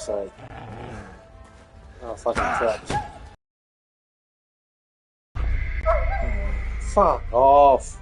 O: sake. Oh, fucking traps. Fuck off.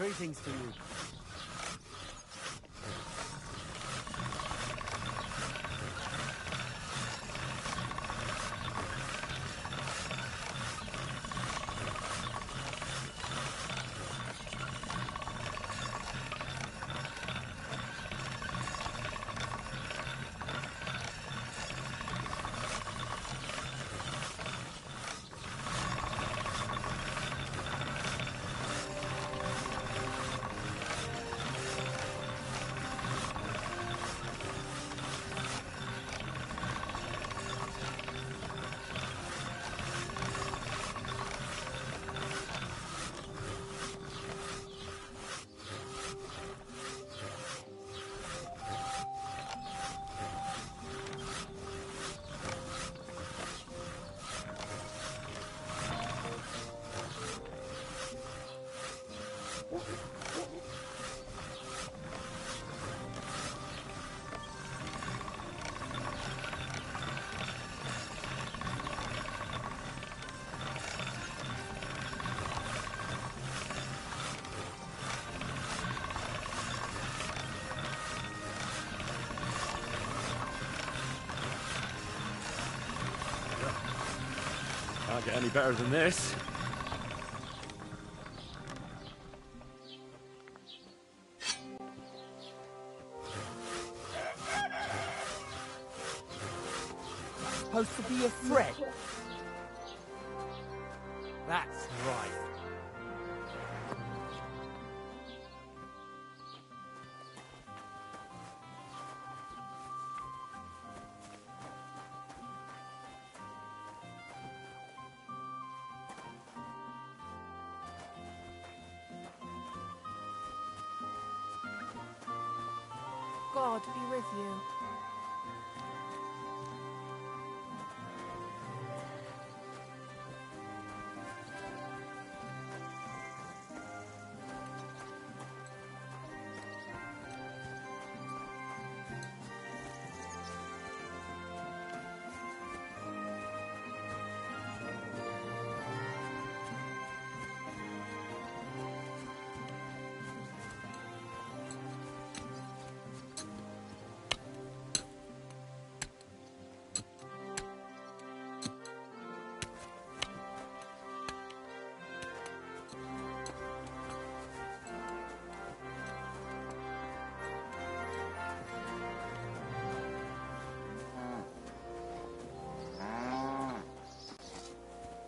A: Greetings to you.
C: Can't get any better than this.
F: Supposed to be a threat. That's right.
M: God be with you.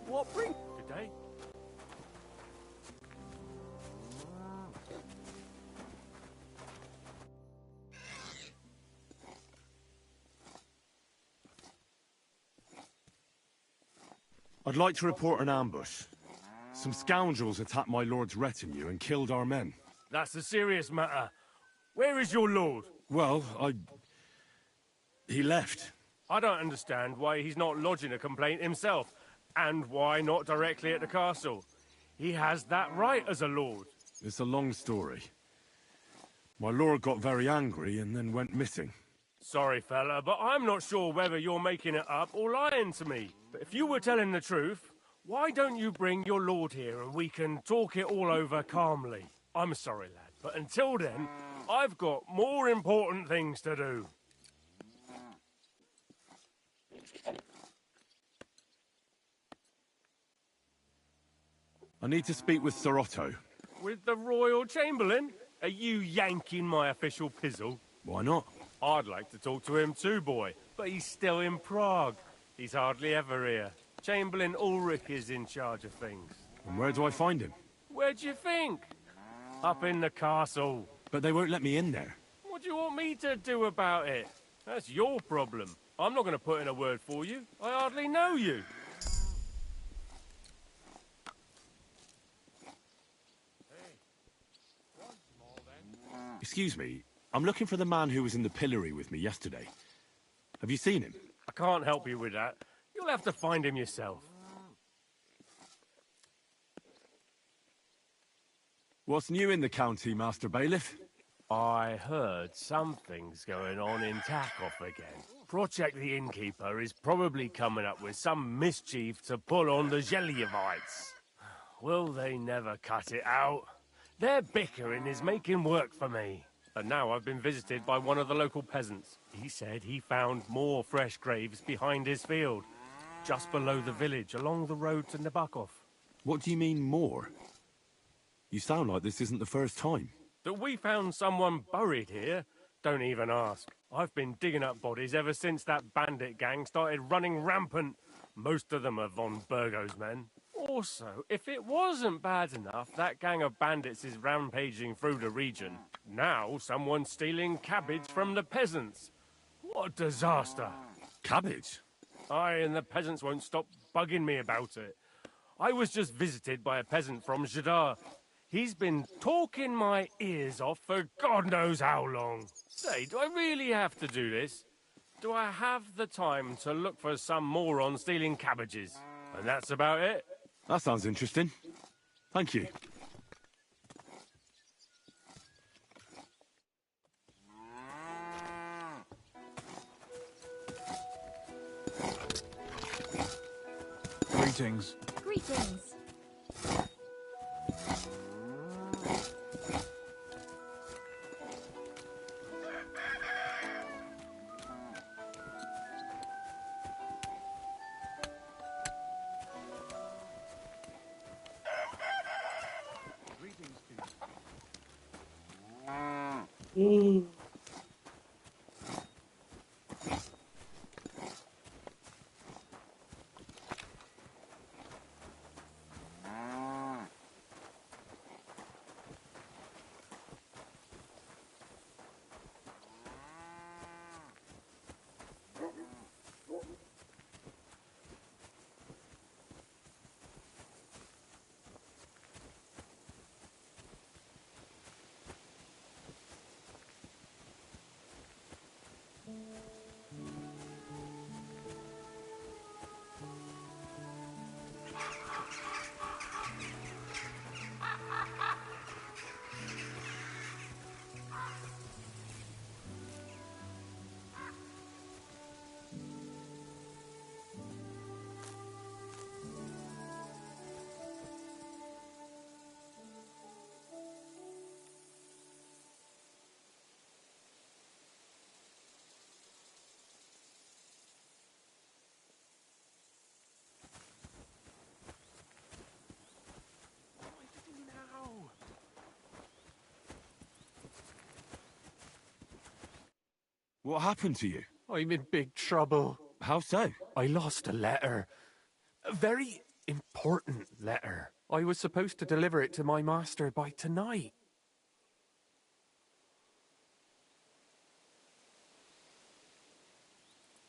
F: What bring today?
C: I'd like to report an ambush. Some scoundrels attacked my lord's retinue and killed our men.
B: That's a serious matter. Where is your lord?
C: Well, he left.
B: I don't understand why he's not lodging a complaint himself, and why not directly at the castle. He has that right as a lord.
C: It's a long story. My lord got very angry and then went missing.
B: Sorry, fella, but I'm not sure whether you're making it up or lying to me. But if you were telling the truth, why don't you bring your lord here and we can talk it all over calmly? I'm sorry, lad, but until then, I've got more important things to do.
C: I need to speak with Sir Otto.
B: With the Royal Chamberlain? Are you yanking my official pizzle?
C: Why not?
B: I'd like to talk to him too, boy, but he's still in Prague. He's hardly ever here. Chamberlain Ulrich is in charge of things.
C: And where do I find him?
B: Where do you think? Up in the castle.
C: But they won't let me in there.
B: What do you want me to do about it? That's your problem. I'm not going to put in a word for you. I hardly know you.
C: Excuse me, I'm looking for the man who was in the pillory with me yesterday. Have you seen him?
B: I can't help you with that. You'll have to find him yourself.
C: What's new in the county, Master Bailiff?
B: I heard something's going on in Takov again. Project the Innkeeper is probably coming up with some mischief to pull on the Zhelyevites. Will they never cut it out? Their bickering is making work for me. And now I've been visited by one of the local peasants. He said he found more fresh graves behind his field, just below the village, along the road to Nabokov.
C: What do you mean, more? You sound like this isn't the first time.
B: That we found someone buried here? Don't even ask. I've been digging up bodies ever since that bandit gang started running rampant. Most of them are von Burgo's men. Also, if it wasn't bad enough, that gang of bandits is rampaging through the region. Now someone's stealing cabbage from the peasants. What a disaster.
C: Cabbage?
B: Aye, and the peasants won't stop bugging me about it. I was just visited by a peasant from Jadar. He's been talking my ears off for God knows how long. Say, do I really have to do this? Do I have the time to look for some moron stealing cabbages? And that's about it.
C: That sounds interesting. Thank you.
L: Greetings.
R: Greetings.
C: What happened to you?
F: I'm in big trouble.
C: How so?
F: I lost a letter. A very important letter. I was supposed to deliver it to my master by tonight.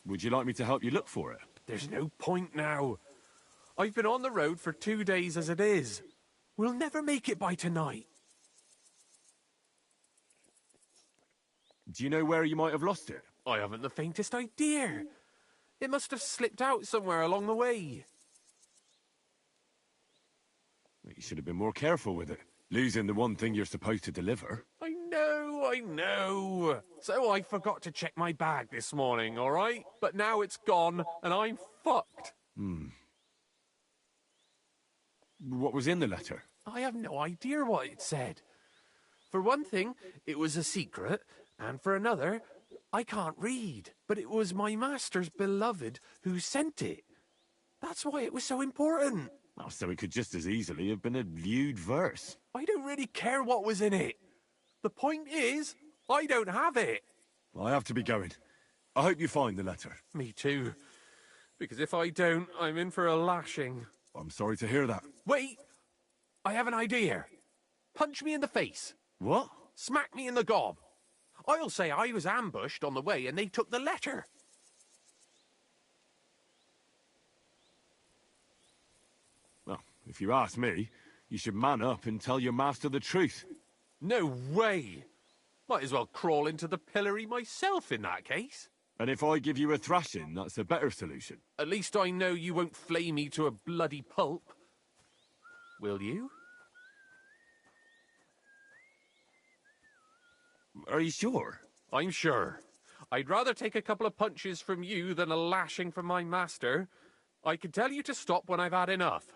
C: Would you like me to help you look for it?
F: There's no point now. I've been on the road for 2 days as it is. We'll never make it by tonight.
C: Do you know where you might have lost it?
F: I haven't the faintest idea. It must have slipped out somewhere along the way.
C: You should have been more careful with it. Losing the one thing you're supposed to deliver.
F: I know. So I forgot to check my bag this morning, all right? But now it's gone, and I'm fucked.
C: What was in the letter?
F: I have no idea what it said. For one thing, it was a secret, and for another, I can't read. But it was my master's beloved who sent it. That's why it was so important.
C: Oh, so it could just as easily have been a lewd verse.
F: I don't really care what was in it. The point is, I don't have it.
C: I have to be going. I hope you find the letter.
F: Me too. Because if I don't, I'm in for a lashing.
C: I'm sorry to hear that.
F: Wait! I have an idea. Punch me in the face.
C: What?
F: Smack me in the gob. I'll say I was ambushed on the way and they took the letter.
C: Well, if you ask me, you should man up and tell your master the truth.
F: No way! Might as well crawl into the pillory myself in that case.
C: And if I give you a thrashing, that's a better solution.
F: At least I know you won't flay me to a bloody pulp. Will you?
C: Are you sure?
F: I'm sure. I'd rather take a couple of punches from you than a lashing from my master. I could tell you to stop when I've had enough.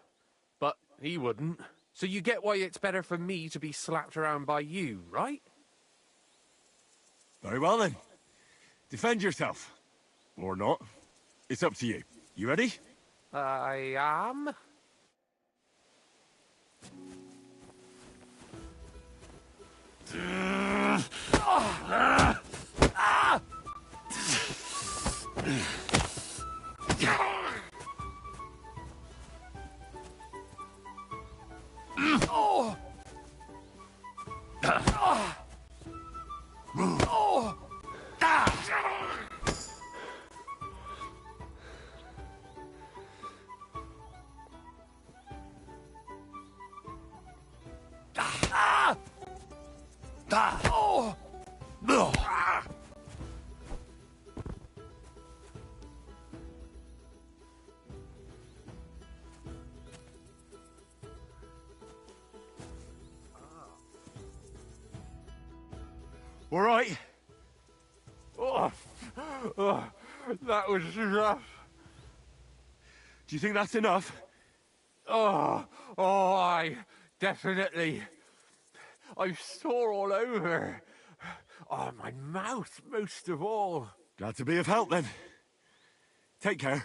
F: But he wouldn't.
S: So you get why it's better for me to be slapped around by you, right?
C: Very well then. Defend yourself. Or not. It's up to you. You ready?
S: I am.
C: All right.
S: That was rough.
C: Do you think that's enough?
S: I definitely. I'm sore all over. Oh, my mouth most of all.
C: Glad to be of help then. Take care.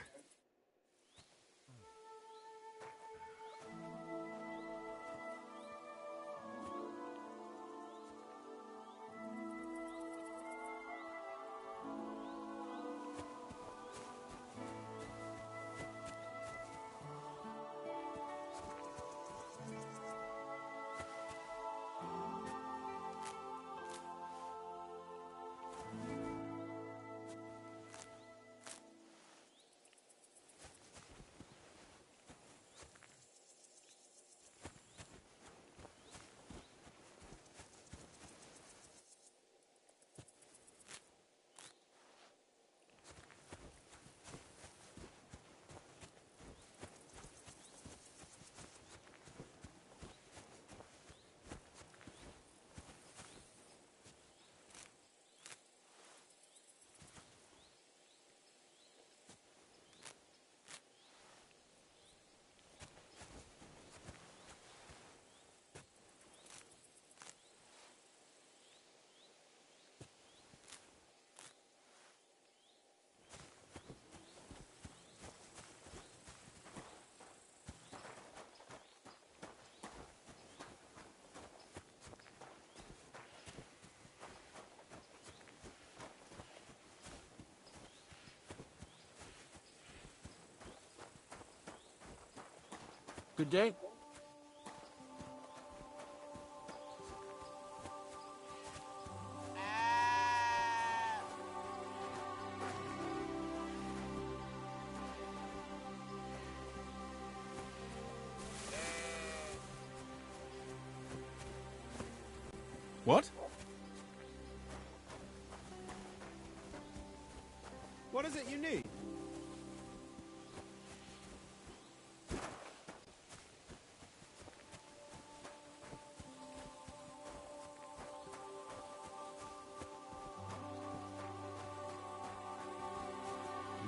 S: Good day.
G: What? What is it you need?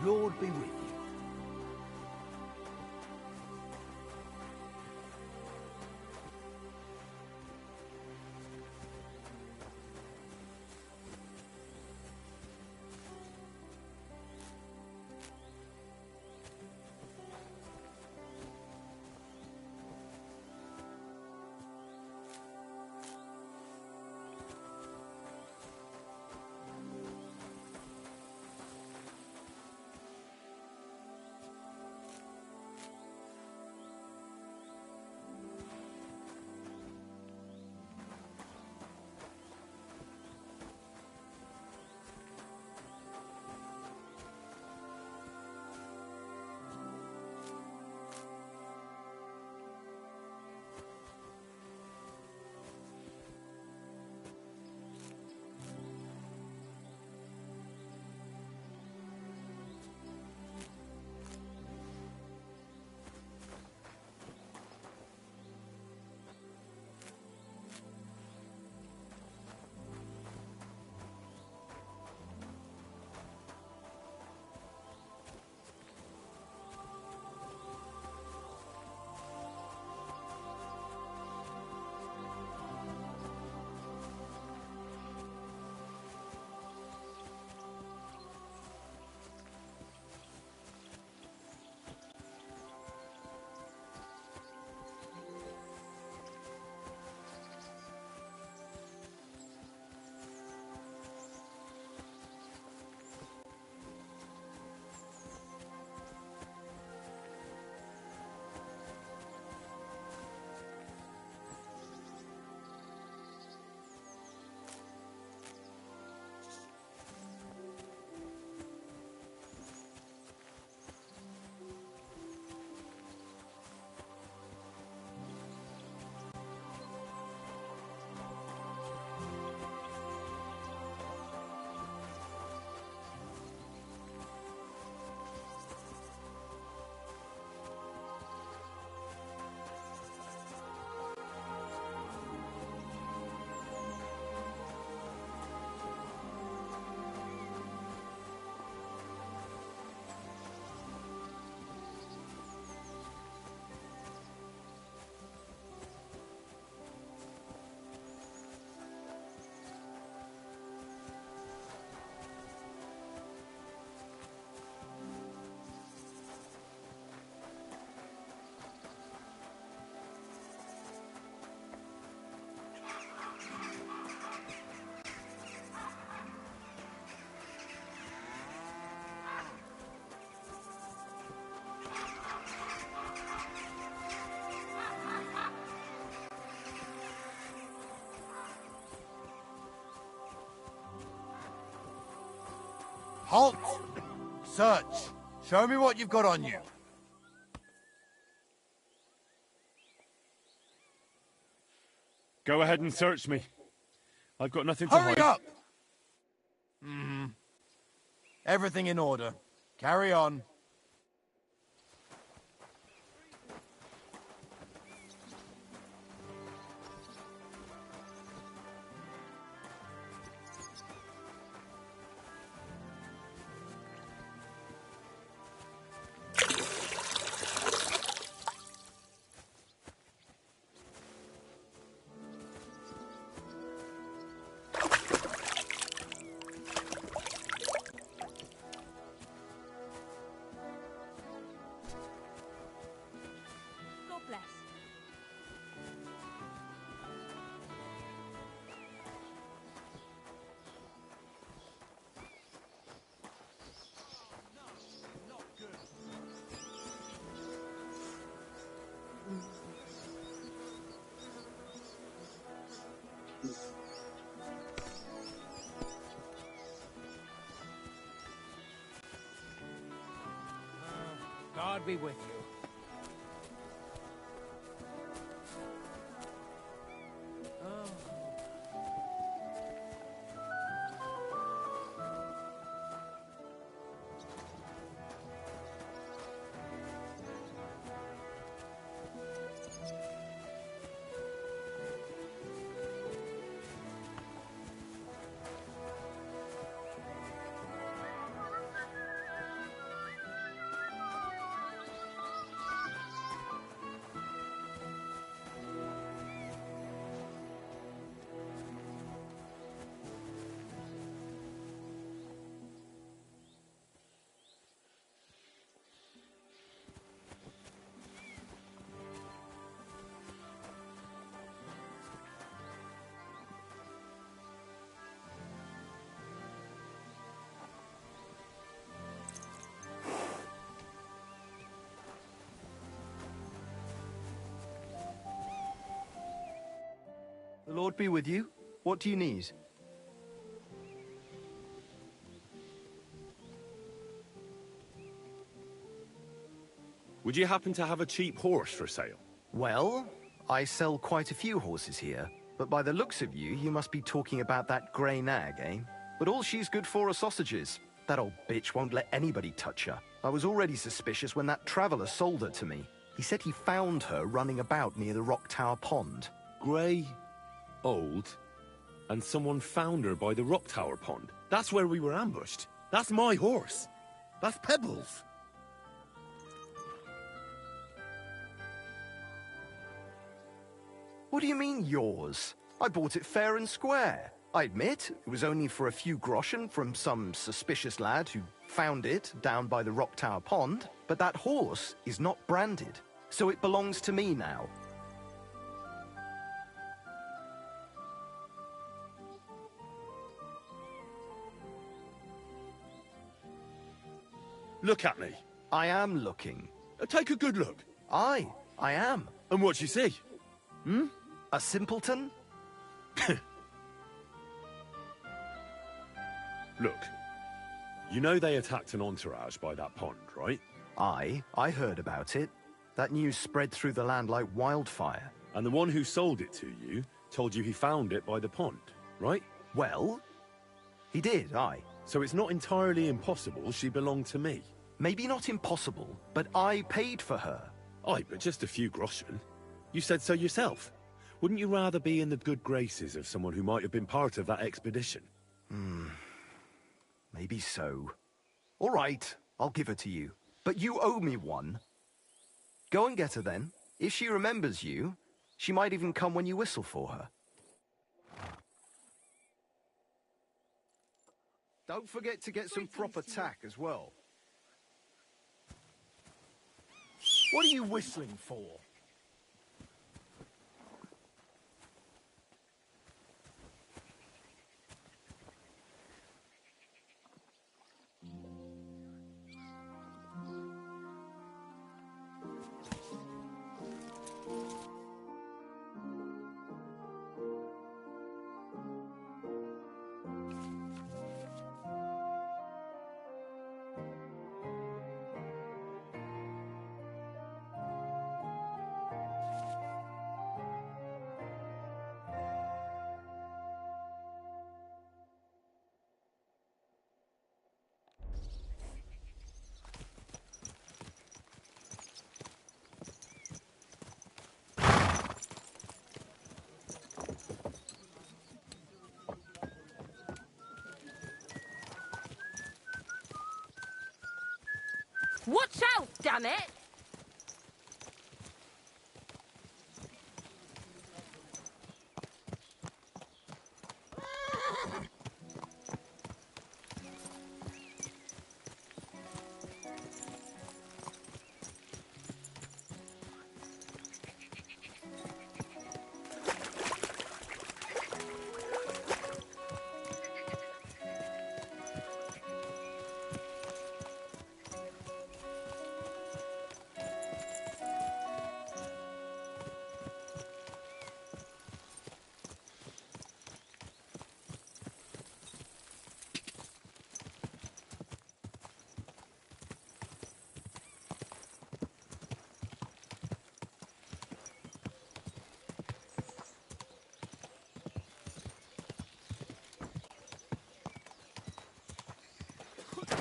Q: Lord be with you.
G: Halt! Search. Show me what you've got on you.
C: Go ahead and search me. I've got nothing to hide.
G: Hurry up! Everything in order. Carry on.
M: God bless.
F: God be with you.
T: The Lord be with you. What do you need?
C: Would you happen to have a cheap horse for sale?
T: Well, I sell quite a few horses here, but by the looks of you, you must be talking about that grey nag, eh? But all she's good for are sausages. That old bitch won't let anybody touch her. I was already suspicious when that traveller sold her to me. He said he found her running about near the Rock Tower Pond.
C: Grey, old, and someone found her by the Rock Tower Pond. That's where we were ambushed. That's my horse. That's Pebbles.
T: What do you mean, yours? I bought it fair and square. I admit, it was only for a few groschen from some suspicious lad who found it down by the Rock Tower Pond, but that horse is not branded, so it belongs to me now.
C: Look at me.
T: I am looking.
C: Take a good look.
T: Aye, I am.
C: And what you see?
T: A simpleton?
C: Look, you know they attacked an entourage by that pond, right?
T: Aye, I heard about it. That news spread through the land like wildfire.
C: And the one who sold it to you told you he found it by the pond, right?
T: Well, he did, aye.
C: So it's not entirely impossible she belonged to me.
T: Maybe not impossible, but I paid for her.
C: Aye, but just a few groschen. You said so yourself. Wouldn't you rather be in the good graces of someone who might have been part of that expedition?
T: Maybe so. All right, I'll give her to you. But you owe me one. Go and get her then. If she remembers you, she might even come when you whistle for her. Don't forget to get some proper tack as well.
G: What are you whistling for?
M: Watch out, damn it!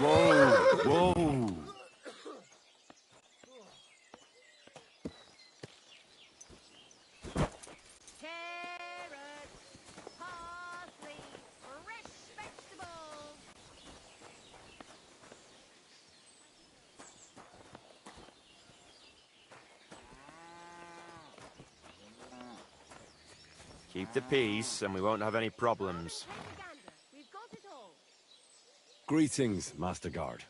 C: Whoa! Whoa!
M: Carrots, parsley, fresh vegetables.
U: Keep the peace, and we won't have any problems.
M: We've got it all.
C: Greetings, Master Guard.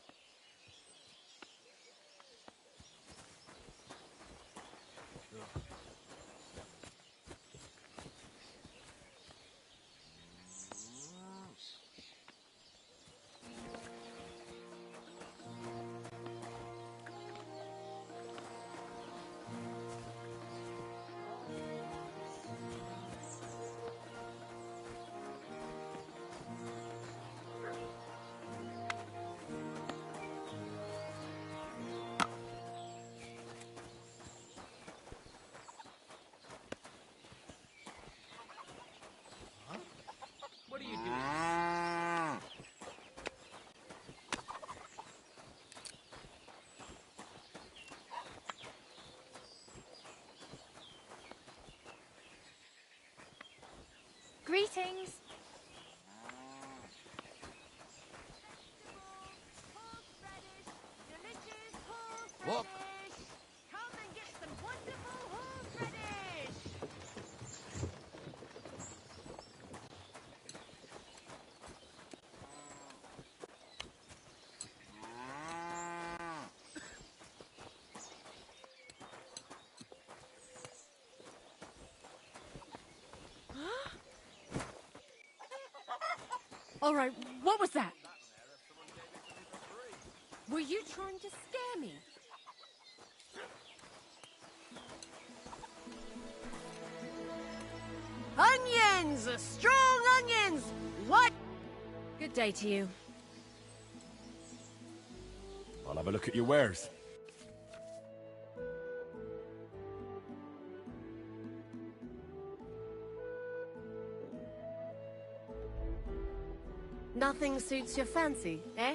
F: What are you doing?
I: Greetings.
M: What? Come and get some wonderful horseradish.
V: All right, what was that? Were you trying to scare me?
M: Onions! Strong onions! What?
V: Good day to you.
C: I'll have a look at your wares.
M: Nothing suits your fancy, eh?